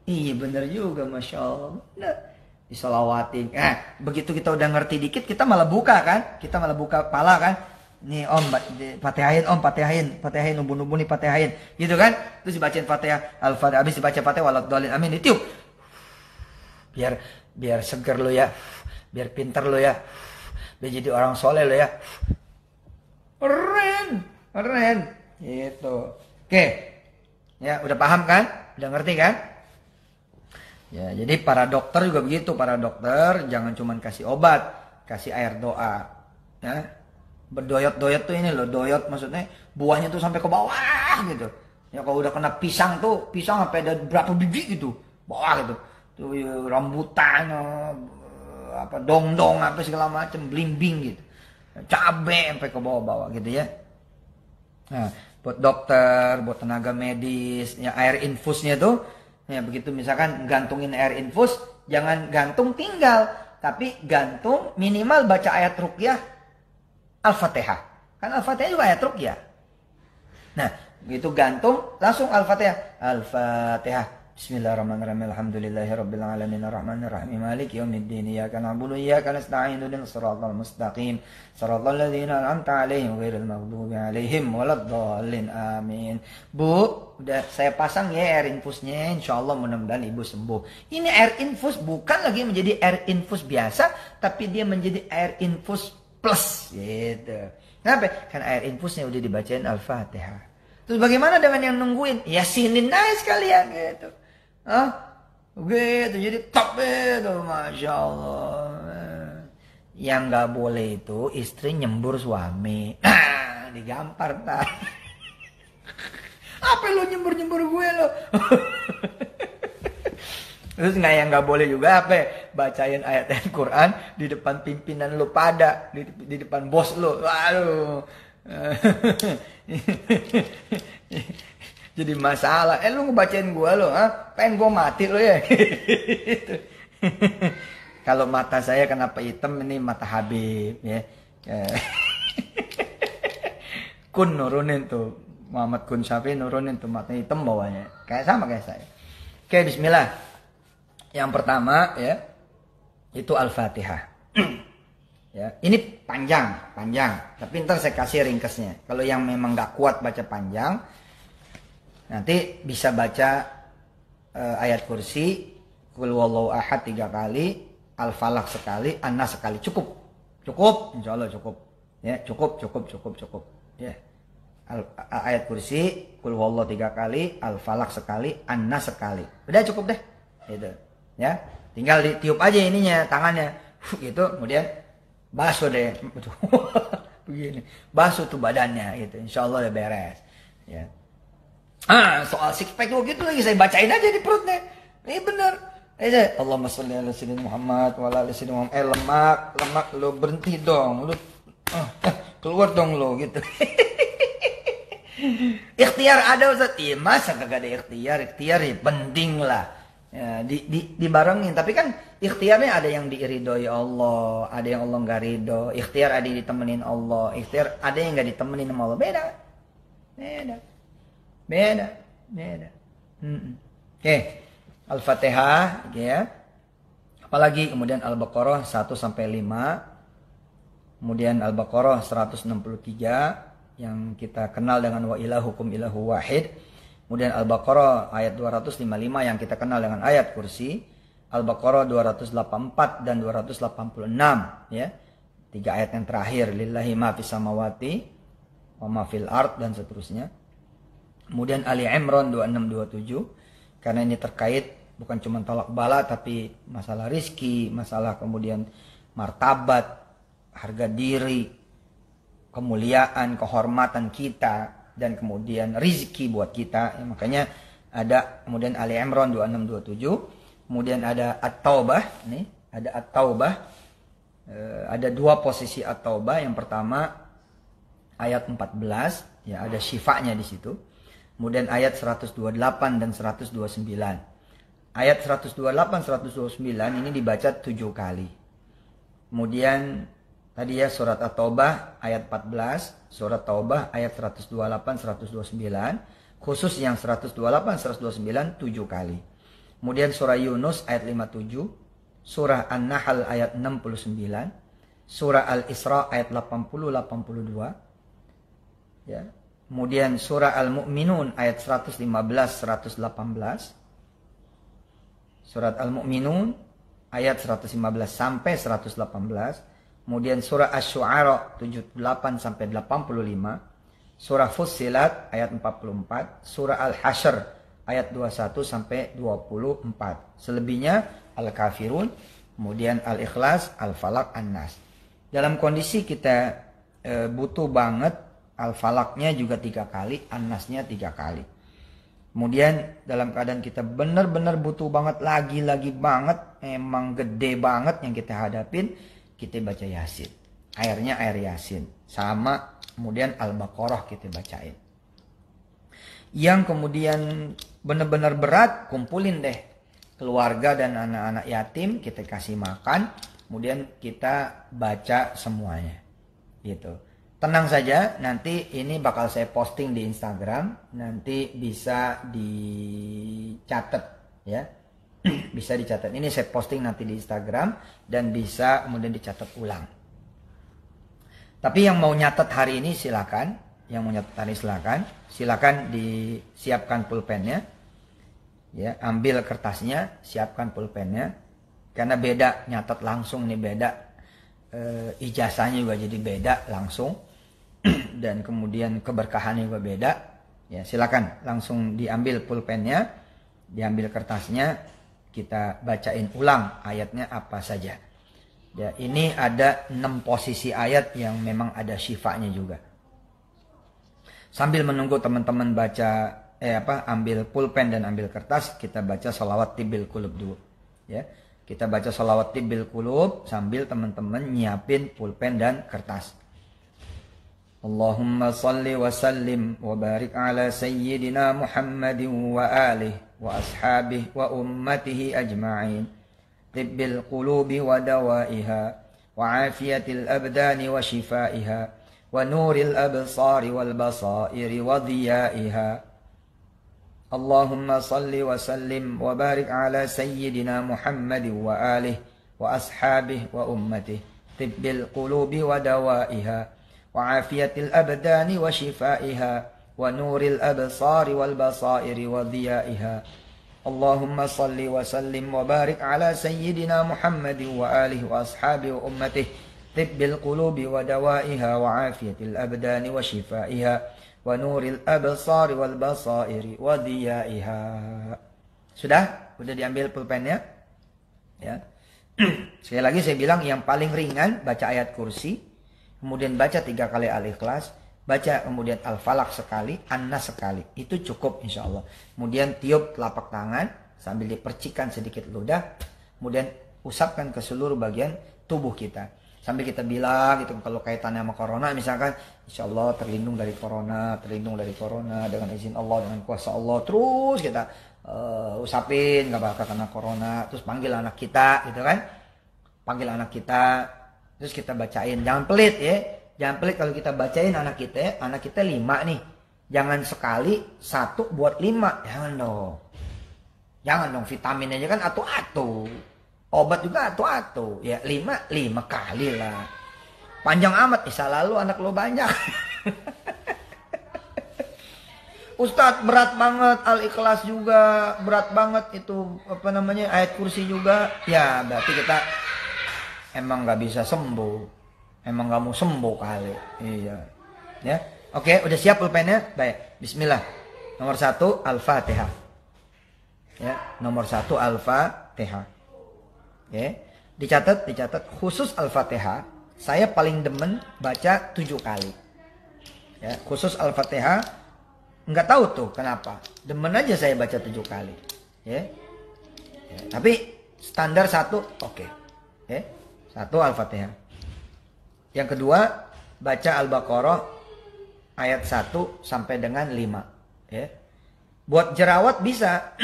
Iya benar juga, Masya Allah. Nah, disolawatin. Begitu kita udah ngerti dikit, kita malah buka kan. Kita malah buka pala kan. Nih Patehain, nubu-nubu nih patehain. Gitu kan. Terus dibacain Fatihah, Al-Fatihah. Habis dibaca Fatihah, waladhdallin, amin, ditiup. Biar seger lo ya, biar pinter lo ya, biar jadi orang soleh lo ya. Keren gitu. Oke ya, udah paham kan, udah ngerti kan ya. Jadi para dokter juga begitu. Para dokter jangan cuma kasih obat, kasih air doa ya. Berdoyot-doyot tuh ini loh, doyot maksudnya buahnya tuh sampai ke bawah gitu ya. Kalau udah kena pisang sampai ada berapa biji gitu bawah gitu tuh ya, rambutan apa dong apa segala macam, blimbing gitu, cabe sampai ke bawah-bawah gitu ya. Nah, buat dokter, buat tenaga medis ya, air infusnya tuh ya begitu. Misalkan gantungin air infus, jangan gantung tinggal, tapi gantung minimal baca ayat ruqyah Al-Fatihah. Kan Al-Fatihah juga ayat ruqyah. Nah, begitu gantung langsung Al-Fatihah. Al-Fatihah. Bismillahirrahmanirrahim. Alhamdulillahirabbil alamin arrahmanir rahim maliki yaumiddin iyyaka na'budu wa iyyaka nasta'in ihdinas siratal mustaqim siratal ladzina an'amta 'alaihim ghairil maghdubi 'alaihim waladdallin amin. Bu, udah saya pasang ya air infusnya, insyaallah mudah-mudahan Ibu sembuh. Ini air infus bukan lagi menjadi air infus biasa, tapi dia menjadi air infus plus gitu. Kenapa? Kan air infusnya udah dibacain Al-Fatihah. Terus bagaimana dengan yang nungguin? Yasinin aja sekalian gitu. Gitu, jadi top itu, Masya Allah. Yang gak boleh itu istri nyembur suami. Digampar ntar. Apa lo nyembur-nyembur gue lo? Terus yang gak boleh juga apa? Bacain ayat Quran di depan pimpinan lo pada, di depan bos lo. Waduh. Jadi masalah. Lu ngebacain gua lo, pengen gua mati lo ya. Kalau mata saya kenapa hitam, ini mata Habib ya. Kun nurunin tuh, Muhammad Kun Syafi nurunin tuh mata hitam bawahnya. Sama kayak saya. Oke, bismillah. Yang pertama ya, itu Al-Fatihah. Ya, ini panjang. Tapi ntar saya kasih ringkasnya. Kalau yang memang nggak kuat baca panjang, nanti bisa baca ayat kursi, Qul huwallahu ahad 3 kali, Al-Falaq sekali, An-Nas sekali. Cukup. Insya Allah cukup. Ya, cukup. Ya. Ayat kursi, Qul huwallahu 3 kali, Al-Falaq sekali, An-Nas sekali. Udah cukup deh. Gitu. Ya. Tinggal ditiup aja ininya, tangannya. Gitu, kemudian basuh deh. Begini. Basuh tuh badannya gitu. Insya Allah udah beres. Ya. Soal six pack gitu lagi saya bacain aja di perutnya. Ini bener. Allahumma sholli ala sayyidina Muhammad wa ala ali sayyidina Muhammad. Lemak lo berhenti dong. Lu keluar dong lo gitu. Ikhtiar ada Ustaz. Iya, masa kagak ada ikhtiar? Ikhtiar ya penting lah. Ya, dibarengin. Tapi kan ikhtiarnya ada yang diridhoi Allah, ada yang Allah nggak ridho. Ikhtiar ada yang ditemenin Allah, ikhtiar ada yang nggak ditemenin sama Allah. Beda. Oke. Al-Fatihah, ya. Apalagi kemudian Al-Baqarah 1 sampai 5. Kemudian Al-Baqarah 163 yang kita kenal dengan wa ilahukum ilahu wahid. Kemudian Al-Baqarah ayat 255 yang kita kenal dengan ayat kursi. Al-Baqarah 284 dan 286, ya. 3 ayat yang terakhir, lillahi ma fis samawati wa ma fil ard dan seterusnya. Kemudian Ali Imran 2627 karena ini terkait bukan cuma tolak bala tapi masalah rizki, masalah kemudian martabat, harga diri, kemuliaan, kehormatan kita, dan kemudian rizki buat kita. Ya, makanya ada kemudian Ali Imran 2627, kemudian ada At-Taubah, nih ada At-Taubah, ada 2 posisi At-Taubah. Yang pertama ayat 14, ya ada syifanya di situ. Kemudian ayat 128 dan 129. Ayat 128, 129 ini dibaca 7 kali. Kemudian tadi ya surat At-Taubah ayat 14, surat Taubah ayat 128, 129. Khusus yang 128, 129 7 kali. Kemudian surah Yunus ayat 57, surah An-Nahl ayat 69, surah Al-Isra ayat 80, 82. Ya. Kemudian surah Al-Mu'minun ayat 115, 118. Surat Al-Mu'minun ayat 115 sampai 118. Kemudian surah Asy-Syu'ara 78 sampai 85. Surah Fussilat ayat 44. Surah Al-Hasyr ayat 21 sampai 24. Selebihnya Al-Kafirun, kemudian Al-Ikhlas, Al-Falaq, An-Nas. Dalam kondisi kita butuh banget, Al-Falaqnya juga 3 kali, An-Nasnya 3 kali. Kemudian dalam keadaan kita benar-benar butuh banget, lagi banget, emang gede banget yang kita hadapin, kita baca Yasin. Airnya air Yasin. Sama kemudian Al-Baqarah kita bacain. Yang kemudian benar-benar berat, kumpulin deh keluarga dan anak-anak yatim, kita kasih makan, kemudian kita baca semuanya. Gitu. Tenang saja, nanti ini bakal saya posting di Instagram, nanti bisa dicatat ya. Bisa dicatat. Ini saya posting nanti di Instagram dan bisa kemudian dicatat ulang. Tapi yang mau nyatet hari ini silakan, yang mau nyatet hari silakan disiapkan pulpennya. Ya, ambil kertasnya, siapkan pulpennya. Karena beda nyatet langsung nih beda. Ijazahnya juga jadi beda langsung. Dan kemudian keberkahannya juga beda. Ya, silakan langsung diambil pulpennya, diambil kertasnya, kita bacain ulang ayatnya apa saja. Ya, ini ada 6 posisi ayat yang memang ada syifanya juga. Sambil menunggu teman-teman baca ambil pulpen dan ambil kertas, kita baca sholawat tibbil qulub dulu. Ya, kita baca sholawat tibbil qulub sambil teman-teman nyiapin pulpen dan kertas. Allahumma salli wa sallim wa barik ala sayyidina Muhammadin wa alihi wa ashabihi wa ummatihi ajma'in. Tibbil qulubi wa dawaiha wa afiyatil abdani wa shifaiha wa nuril absari wal basairi wa diyaiha Allahumma salli wa sallim wa barik ala sayyidina Muhammad wa alihi wa ashabihi wa ummatihi tibbil qulubi wa dawaiha wa afiyatil abdani wa shifaiha wa nuril absari wal basairi wa dhiyaiha. Allahumma salli wa sallim wa barik ala sayyidina Muhammad wa alihi wa ashabihi wa ummatihi tibbil qulubi wa dawaiha wa afiyatil abdani wa shifaiha wa nuril absari wal basairi wa dhiyaiha. Sudah diambil pulpennya? Ya. Sekali lagi saya bilang yang paling ringan baca ayat kursi, kemudian baca 3 kali Al-Ikhlas, baca kemudian Al-Falaq sekali, An-Nas sekali. Itu cukup insya Allah. Kemudian tiup telapak tangan sambil dipercikan sedikit ludah. Kemudian usapkan ke seluruh bagian tubuh kita. Sambil kita bilang gitu, kalau kaitannya sama corona misalkan, insya Allah terlindung dari corona dengan izin Allah, dengan kuasa Allah. Terus kita usapin, gak bakal kena corona. Terus panggil anak kita gitu kan. Panggil anak kita. Terus kita bacain. Jangan pelit ya. Jangan pelit kalau kita bacain anak kita 5 nih. Jangan sekali 1 buat 5. Jangan dong, vitamin aja kan atu-atu. Obat juga atu-atu. Ya 5 kali lah. Panjang amat, bisa lalu anak lo banyak. Ustadz berat banget, Al-Ikhlas juga berat banget, itu ayat kursi juga. Ya berarti kita emang gak bisa sembuh. Emang gak mau sembuh kali. Iya. Ya. Oke, udah siap pulpennya? Baik. Bismillah. Nomor 1 Al-Fatihah. Ya, nomor 1 Al-Fatihah. Oke. Dicatat khusus Al-Fatihah, saya paling demen baca 7 kali. Ya, khusus Al-Fatihah enggak tahu tuh kenapa. Demen aja saya baca 7 kali. Ya. Ya, tapi standar 1 oke. Ya. 1 Al-Fatihah. Yang kedua, baca Al-Baqarah ayat 1 sampai dengan 5. Ya. Buat jerawat bisa.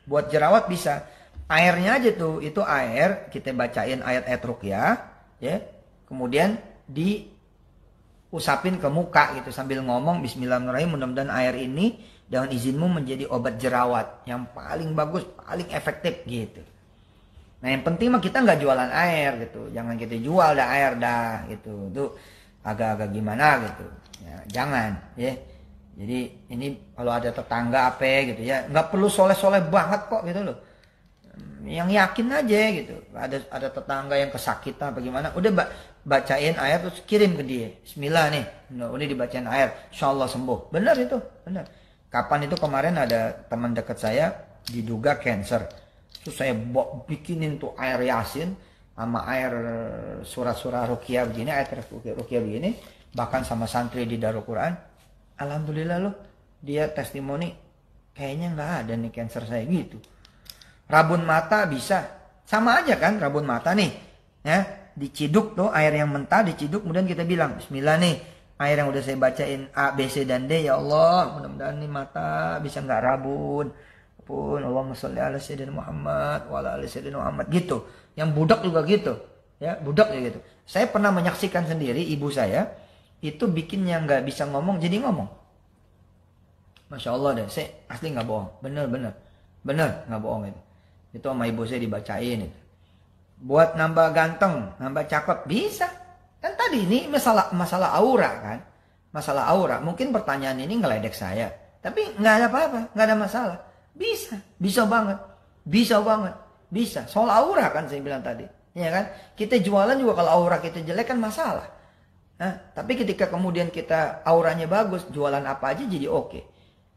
Buat jerawat bisa. Airnya aja tuh, itu air kita bacain ayat-ayat ruqyah, ya. Kemudian diusapin ke muka gitu sambil ngomong bismillahirrahmanirrahim, mudah-mudahan air ini dengan izinmu menjadi obat jerawat yang paling bagus, paling efektif gitu. Nah yang penting mah kita nggak jualan air gitu, jangan kita jual dah air dah gitu, itu agak-agak gimana gitu, ya, jangan ya. Jadi ini kalau ada tetangga apa gitu ya, nggak perlu soleh-soleh banget kok gitu loh, yang yakin aja gitu. Ada tetangga yang kesakitan bagaimana, udah bacain air terus kirim ke dia, Bismillah nih, udah dibacain air, insya Allah sembuh, benar itu, benar. Kapan itu kemarin ada teman dekat saya diduga cancer. Terus saya bikinin tuh air Yasin sama air surah-surah ruqyah begini, ayat ruqyah begini, bahkan sama santri di Darul Quran. Alhamdulillah loh, dia testimoni kayaknya nggak ada nih cancer saya gitu. Rabun mata bisa, sama aja kan rabun mata nih, ya diciduk tuh air yang mentah diciduk, kemudian kita bilang Bismillah nih, air yang udah saya bacain A, B, C dan D, ya Allah mudah-mudahan nih mata bisa nggak rabun. Pun Allahumma sholli ala sayyidina Muhammad wa ala ali sayyidina Muhammad gitu. Yang budak juga gitu. Ya, budak juga gitu. Saya pernah menyaksikan sendiri ibu saya itu bikin yang nggak bisa ngomong jadi ngomong. Masya Allah deh, saya asli nggak bohong. Bener nggak bohong itu. Itu sama ibu saya dibacain itu. Buat nambah ganteng, nambah cakep bisa. Kan tadi ini masalah aura kan. Masalah aura. Mungkin pertanyaan ini ngeledek saya. Tapi nggak ada apa-apa, nggak ada masalah. Bisa banget. Soal aura kan saya bilang tadi. Ya kan? Kita jualan juga kalau aura kita jelek kan masalah. Nah, tapi ketika kemudian kita auranya bagus, jualan apa aja jadi oke.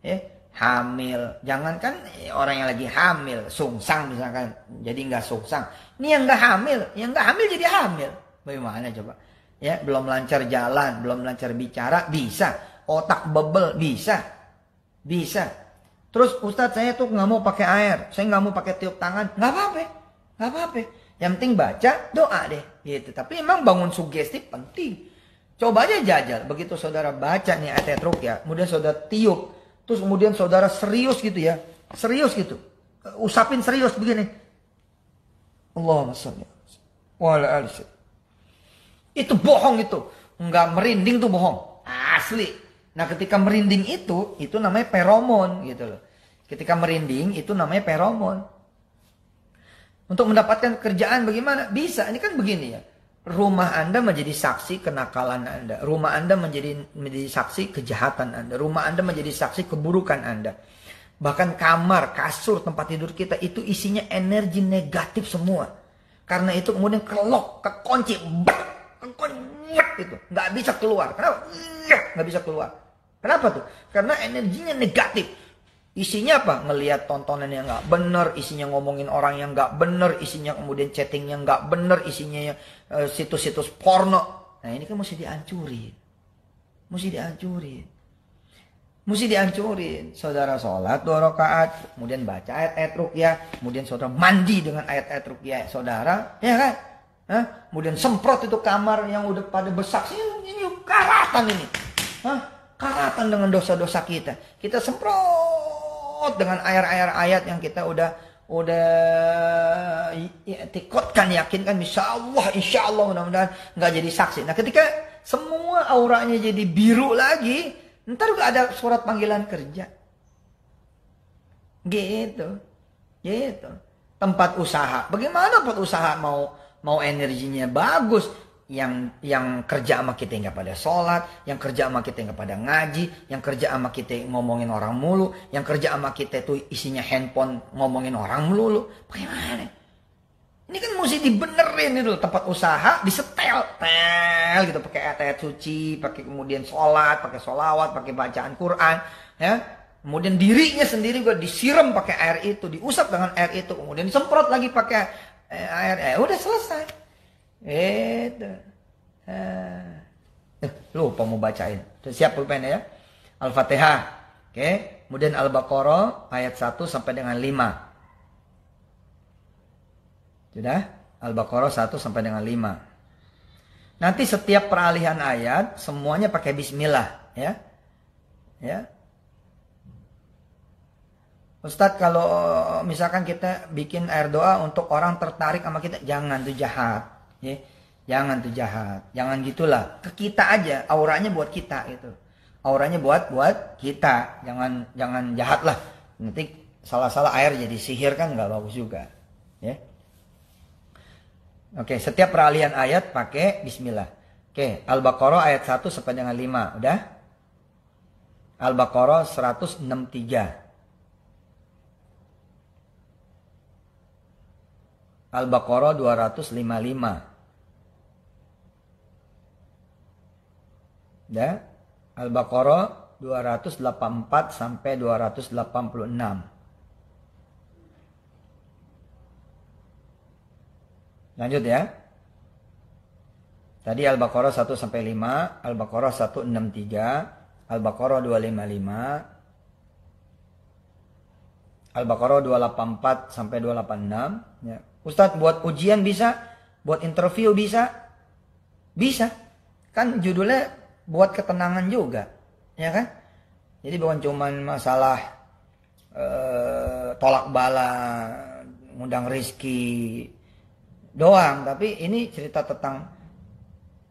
Ya, hamil. Jangankan orang yang lagi hamil, sungsang misalkan, jadi nggak sungsang. Ini yang nggak hamil jadi hamil. Bagaimana coba? Ya, belum lancar jalan, belum lancar bicara, bisa. Otak bebel, bisa. Terus Ustadz saya tuh nggak mau pakai air, saya nggak mau pakai tiup tangan, nggak apa-apa. Yang penting baca doa deh, gitu. Tapi emang bangun sugesti penting. Coba aja jajal, begitu saudara baca nih ayat ruqyah, kemudian saudara tiup, terus kemudian saudara serius gitu ya, usapin serius begini. Allahumma sholli wa ala ali sayyidina. Itu bohong itu, nggak merinding tuh bohong, asli. Nah ketika merinding itu namanya feromon gitu loh. Ketika merinding itu namanya feromon. Untuk mendapatkan kerjaan bagaimana? Bisa. Ini kan begini ya. Rumah Anda menjadi saksi kenakalan Anda. Rumah Anda menjadi saksi kejahatan Anda. Rumah Anda menjadi saksi keburukan Anda. Bahkan kamar, kasur, tempat tidur kita itu isinya energi negatif semua. Karena itu kemudian kelok, kekunci, itu nggak bisa keluar. Kenapa? Nggak bisa keluar. Kenapa tuh? Karena energinya negatif. Isinya apa? Ngelihat tontonan yang nggak bener, isinya ngomongin orang yang nggak bener, isinya kemudian chatting yang nggak bener, isinya situs-situs porno. Nah ini kan mesti dihancurin. Mesti dihancurin. Saudara sholat 2 rakaat, kemudian baca ayat-ayat ruqyah, kemudian saudara mandi dengan ayat-ayat ruqyah saudara, ya kan? Hah? Kemudian semprot itu kamar yang udah pada bersaksi, ini karatan ini. Hah? Karatan dengan dosa-dosa kita. Kita semprot dengan air-air ayat yang kita udah tikotkan, yakinkan insya Allah mudah-mudahan nggak jadi saksi. Nah ketika semua auranya jadi biru lagi, ntar gak ada surat panggilan kerja. Gitu. Tempat usaha, bagaimana tempat usaha mau energinya bagus? Yang kerja sama kita nggak pada sholat, yang kerja sama kita nggak pada ngaji, yang kerja sama kita ngomongin orang mulu, yang kerja sama kita tuh isinya handphone ngomongin orang mulu. Bagaimana? Ini kan mesti dibenerin itu tempat usaha, disetel, gitu pakai ayat-ayat suci, pakai kemudian sholat, pakai sholawat, pakai bacaan Quran, ya. Kemudian dirinya sendiri juga disiram pakai air itu, diusap dengan air itu, kemudian disemprot lagi pakai air, udah selesai. Itu. Lupa mau bacain. Siap pulpen ya. Al-Fatihah. Oke. Kemudian Al-Baqarah ayat 1 sampai dengan 5. Sudah? Al-Baqarah 1 sampai dengan 5. Nanti setiap peralihan ayat semuanya pakai bismillah, ya. Ya. Ustadz, kalau misalkan kita bikin air doa untuk orang tertarik sama kita, jangan, tuh jahat. Ya. Jangan tuh jahat. Jangan gitulah. Ke kita aja. Auranya buat kita itu. Auranya buat kita. Jangan jahat lah. Nanti salah-salah air jadi sihir kan nggak bagus juga. Ya. Oke, setiap peralihan ayat pakai bismillah. Oke, Al-Baqarah ayat 1 sampai dengan 5. Udah? Al-Baqarah 163. Al-Baqarah 255. Ya. Al-Baqarah 284 sampai 286. Lanjut ya. Tadi Al-Baqarah 1 sampai 5, Al-Baqarah 163, Al-Baqarah 255, Al-Baqarah 284 sampai 286. Ya. Ustadz, buat ujian bisa, buat interview bisa, bisa. Kan judulnya buat ketenangan juga, ya kan? Jadi bukan cuman masalah tolak bala, ngundang rizki doang, tapi ini cerita tentang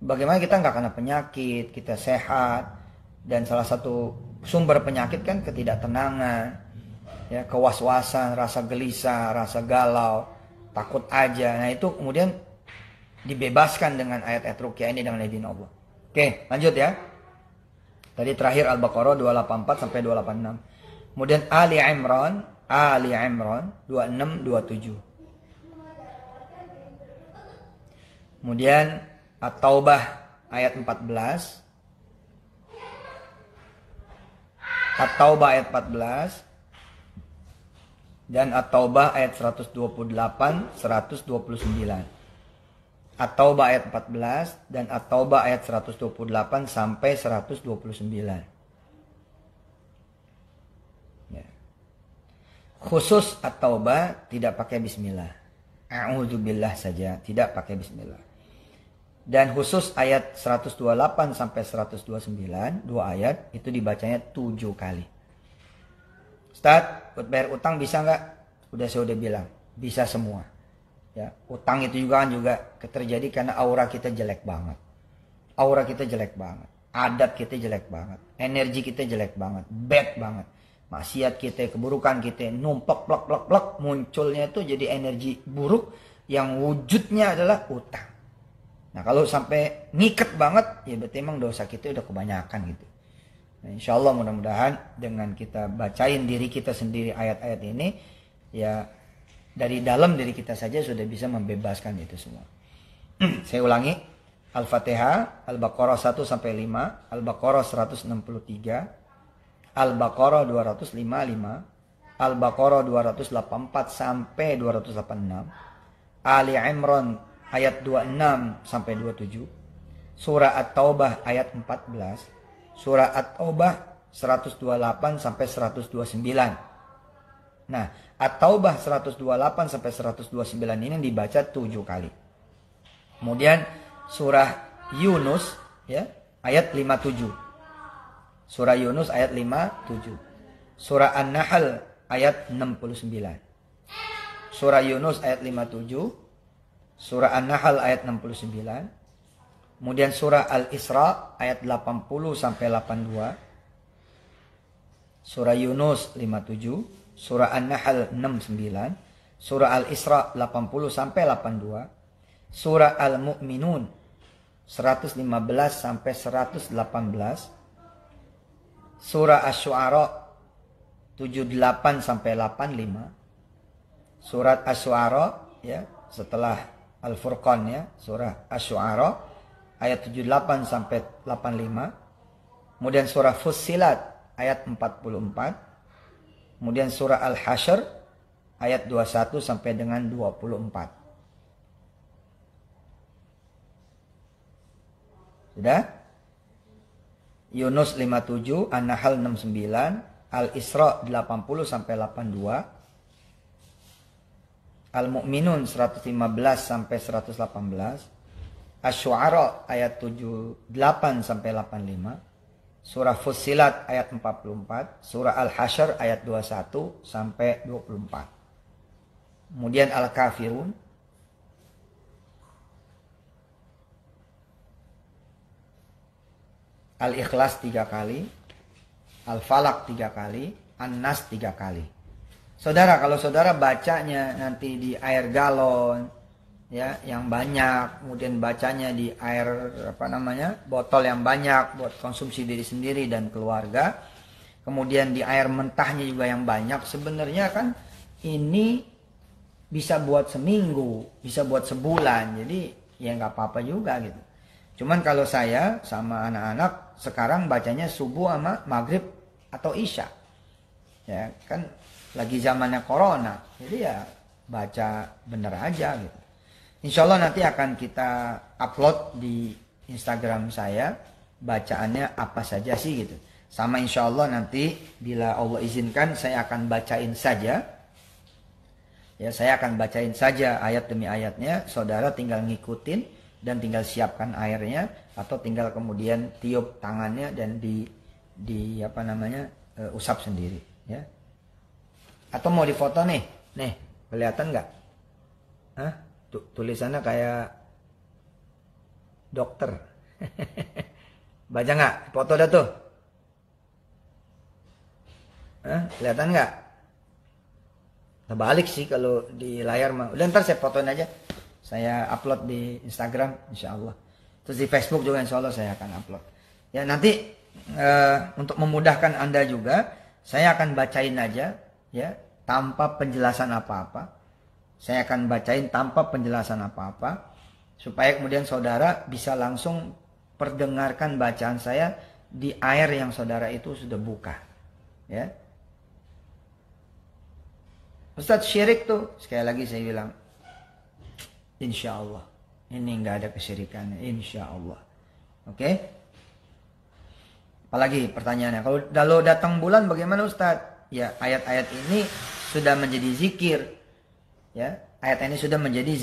bagaimana kita nggak kena penyakit, kita sehat, dan salah satu sumber penyakit kan ketidaktenangan, ya, kewaswasan, rasa gelisah, rasa galau, takut aja. Nah itu kemudian dibebaskan dengan ayat-ayat ruqyah ini dengan izin Allah. Oke, lanjut ya. Tadi terakhir Al-Baqarah 284 sampai 286. Kemudian Ali Imran 26 27. Kemudian At-Taubah ayat 14. At-Taubah ayat 14. Dan At-Taubah ayat 128, 129. At-Taubah ayat 14 dan At-Taubah ayat 128 sampai 129. Ya. Khusus At-Taubah tidak pakai bismillah. A'udzubillah saja, tidak pakai bismillah. Dan khusus ayat 128 sampai 129, 2 ayat itu dibacanya 7 kali. Ustaz, buat bayar utang bisa nggak? Saya udah bilang, bisa semua. Ya, utang itu juga terjadi karena aura kita jelek banget. Aura kita jelek banget. Adat kita jelek banget. Energi kita jelek banget. Bad banget. maksiat kita, keburukan kita numpuk plek, munculnya itu jadi energi buruk yang wujudnya adalah utang. Nah kalau sampai ngiket banget, ya berarti emang dosa kita udah kebanyakan gitu. Nah, insya Allah mudah-mudahan dengan kita bacain diri kita sendiri ayat-ayat ini, ya dari dalam diri kita saja sudah bisa membebaskan itu semua. Saya ulangi, Al-Fatihah, Al-Baqarah 1-5, Al-Baqarah 163, Al-Baqarah 255, Al-Baqarah 284 sampai 286, Ali Imran ayat 26 sampai 27, Surah At-Taubah ayat 14, Surah At-Taubah 128 sampai 129. Nah, At-Taubah 128 sampai 129 ini dibaca 7 kali. Kemudian Surah Yunus ya, ayat 57. Surah Yunus ayat 57. Surah An-Nahl ayat 69. Surah Yunus ayat 57. Surah An-Nahl ayat 69. Kemudian surah Al-Isra ayat 80 sampai 82. Surah Yunus 57. Surah An-Nahl 69. Surah Al-Isra 80 sampai 82. Surah Al-Mu'minun 115 sampai 118. Surah Asy-Syu'ara 78 sampai 85. Surat Asy-Syu'ara ya, setelah Al-Furqan ya, surah Asy-Syu'ara ayat 78 sampai 85. Kemudian surah Fussilat ayat 44. Kemudian surah Al-Hasyr ayat 21 sampai dengan 24. Sudah? Yunus 57, An-Nahl 69, Al-Isra 80 sampai 82, Al-Mu'minun 115 sampai 118, Asy-Syu'ara ayat 78 sampai 85, Surah Fussilat ayat 44, Surah Al-Hasyr ayat 21 sampai 24. Kemudian Al-Kafirun, Al-Ikhlas 3 kali, Al-Falaq 3 kali, An-Nas 3 kali. Saudara, kalau saudara bacanya nanti di air galon, ya, yang banyak, kemudian bacanya di air botol yang banyak buat konsumsi diri sendiri dan keluarga, kemudian di air mentahnya juga yang banyak, sebenarnya kan ini bisa buat seminggu, bisa buat sebulan, jadi ya nggak apa-apa juga gitu. Cuman kalau saya sama anak-anak sekarang bacanya subuh sama maghrib atau isya. Ya, kan lagi zamannya corona. Jadi ya baca bener aja gitu. Insya Allah nanti akan kita upload di Instagram saya bacaannya apa saja sih gitu. Sama insya Allah nanti bila Allah izinkan saya akan bacain saja. Ya, saya akan bacain saja ayat demi ayatnya. Saudara tinggal ngikutin dan tinggal siapkan airnya atau tinggal kemudian tiup tangannya dan usap sendiri ya. Atau mau difoto nih kelihatan nggak? Tulisannya kayak dokter. Baca nggak? Foto dah tuh. Kelihatan nggak? Terbalik sih kalau di layar mah. Udah ntar saya fotoin aja. Saya upload di Instagram insya Allah. Terus di Facebook juga insya Allah saya akan upload. Ya nanti untuk memudahkan Anda juga, saya akan bacain aja ya tanpa penjelasan apa-apa. Saya akan bacain tanpa penjelasan apa-apa supaya kemudian saudara bisa langsung perdengarkan bacaan saya di air yang saudara itu sudah buka. Ya. Ustadz syirik tuh, sekali lagi saya bilang, insya Allah ini nggak ada kesyirikannya, insya Allah. Oke? Apalagi pertanyaannya, kalau datang bulan bagaimana Ustadz? Ya ayat-ayat ini sudah menjadi zikir, ya ayat ini sudah menjadi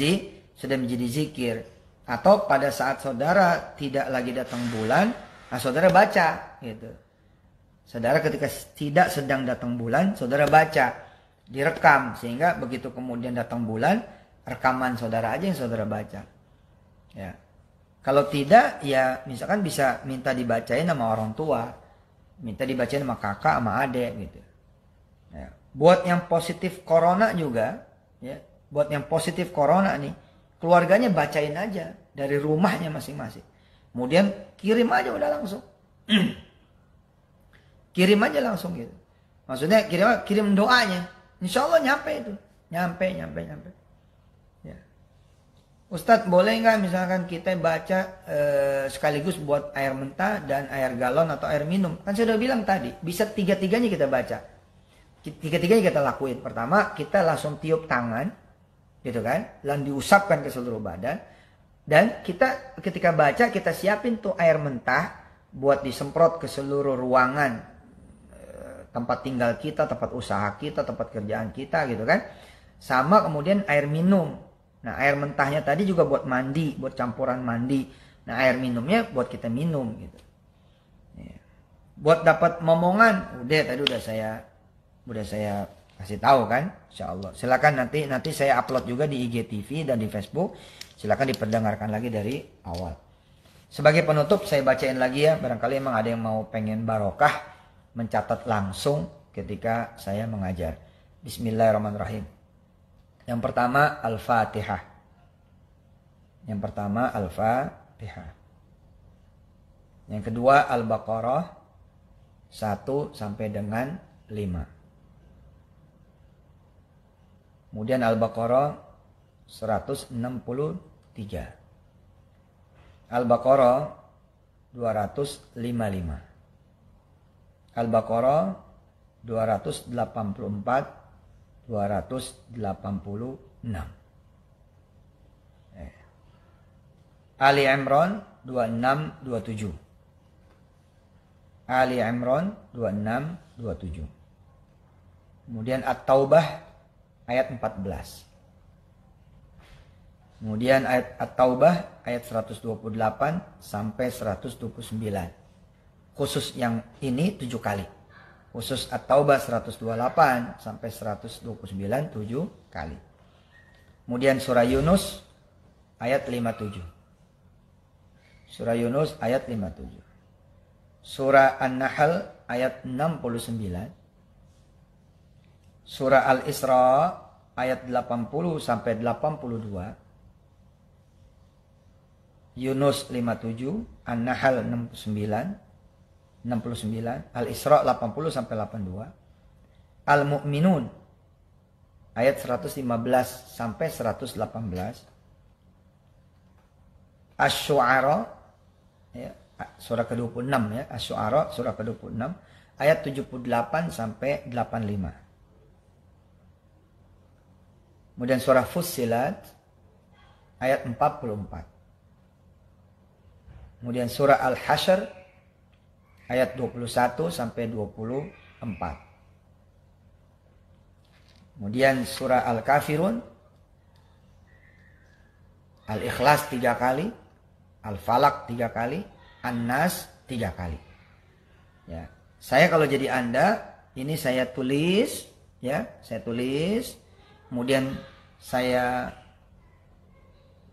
zikir. Atau pada saat saudara tidak lagi datang bulan, nah saudara baca, gitu. Saudara ketika tidak sedang datang bulan, saudara baca, direkam sehingga begitu kemudian datang bulan, rekaman saudara aja yang saudara baca. Ya. Kalau tidak, ya misalkan bisa minta dibacain sama orang tua, minta dibacain sama kakak, sama adik gitu. Buat yang positif corona juga, ya, buat yang positif corona nih, keluarganya bacain aja dari rumahnya masing-masing. Kemudian kirim aja udah langsung. Kirim aja langsung gitu. Maksudnya kirim doanya. Insya Allah nyampe itu. Nyampe. Ya. Ustadz boleh nggak misalkan kita baca sekaligus buat air mentah dan air galon atau air minum? Kan saya udah bilang tadi, bisa tiga-tiganya kita baca. Tiga-tiganya kita lakuin. Pertama, kita langsung tiup tangan, gitu kan, dan diusapkan ke seluruh badan. Dan kita ketika baca, kita siapin tuh air mentah buat disemprot ke seluruh ruangan, tempat tinggal kita, tempat usaha kita, tempat kerjaan kita, gitu kan. Sama kemudian air minum. Nah, air mentahnya tadi juga buat mandi, buat campuran mandi. Nah, air minumnya buat kita minum, gitu. Ya. Buat dapat momongan, tadi udah saya kasih tahu kan, insya Allah. Silakan nanti saya upload juga di IGTV dan di Facebook. Silakan diperdengarkan lagi dari awal. Sebagai penutup saya bacain lagi ya, barangkali emang ada yang mau pengen barokah mencatat langsung ketika saya mengajar. Bismillahirrahmanirrahim. Yang pertama Al-Fatihah. Yang kedua Al-Baqarah 1 sampai dengan 5. Kemudian Al-Baqarah 163. Al-Baqarah 255. Al-Baqarah 284, 286. Ali Imran 26, 27. Ali Imran 26, 27. Kemudian At-Taubah ayat 14. Kemudian ayat At-Taubah ayat 128 sampai 129. Khusus yang ini 7 kali. Khusus At-Taubah 128 sampai 129 7 kali. Kemudian surah Yunus ayat 57. Surah Yunus ayat 57. Surah An-Nahl ayat 69. Surah Al-Isra ayat 80 sampai 82. Yunus 57, An-Nahl 69, Al-Isra 80 sampai 82. Al-Mu'minun ayat 115 sampai 118. Asy-Syu'ara ya, surah ke-26 ya, Asy-Syu'ara surah ke-26 ayat 78 sampai 85. Kemudian surah Fussilat ayat 44. Kemudian surah Al-Hasyr ayat 21 sampai 24. Kemudian surah Al-Kafirun, Al-Ikhlas 3 kali, Al-Falaq 3 kali, An-Nas 3 kali. Ya, saya kalau jadi Anda, ini saya tulis ya, kemudian saya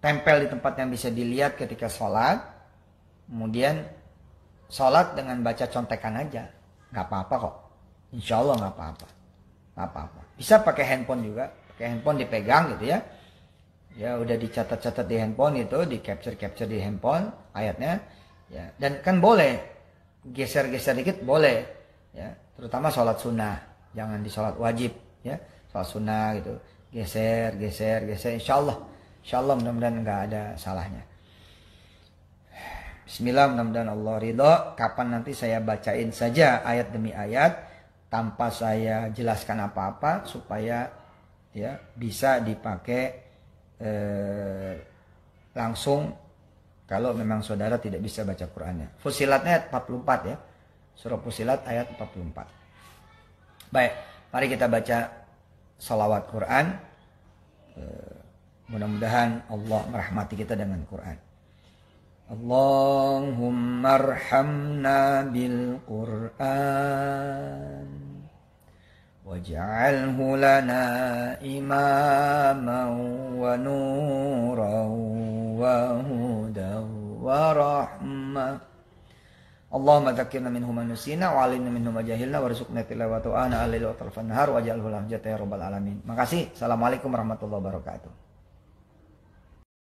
tempel di tempat yang bisa dilihat ketika sholat. Kemudian sholat dengan baca contekan aja. Gak apa-apa kok. Insya Allah gak apa-apa. Bisa pakai handphone juga. Pakai handphone dipegang gitu ya. Ya udah dicatat-catat di handphone itu. Di capture di handphone ayatnya. Ya. Dan kan boleh. Geser-geser dikit boleh. Ya. Terutama sholat sunnah. Jangan di sholat wajib. Ya. Sholat sunnah gitu, geser, insya Allah mudah-mudahan nggak ada salahnya. Bismillah, mudah-mudahan Allah ridho. Kapan nanti saya bacain saja ayat demi ayat tanpa saya jelaskan apa-apa supaya ya bisa dipakai langsung kalau memang saudara tidak bisa baca Qur'annya. Fussilatnya ayat 44 ya, surah Fussilat ayat 44. Baik, mari kita baca salawat Quran. Mudah-mudahan Allah merahmati kita dengan Quran. Allahumma arhamna bil Quran waj'alhu lana imaman wa nuran wa hudan wa rahmah. Allahumma dzakirna minhu ma nusina wa alimna minhu ma jahilna warzuqna tilawatahu ana al-laili wa tarfan nahar waj'alhu hujjatan ya rabbal alamin. Makasih. Assalamualaikum warahmatullahi wabarakatuh.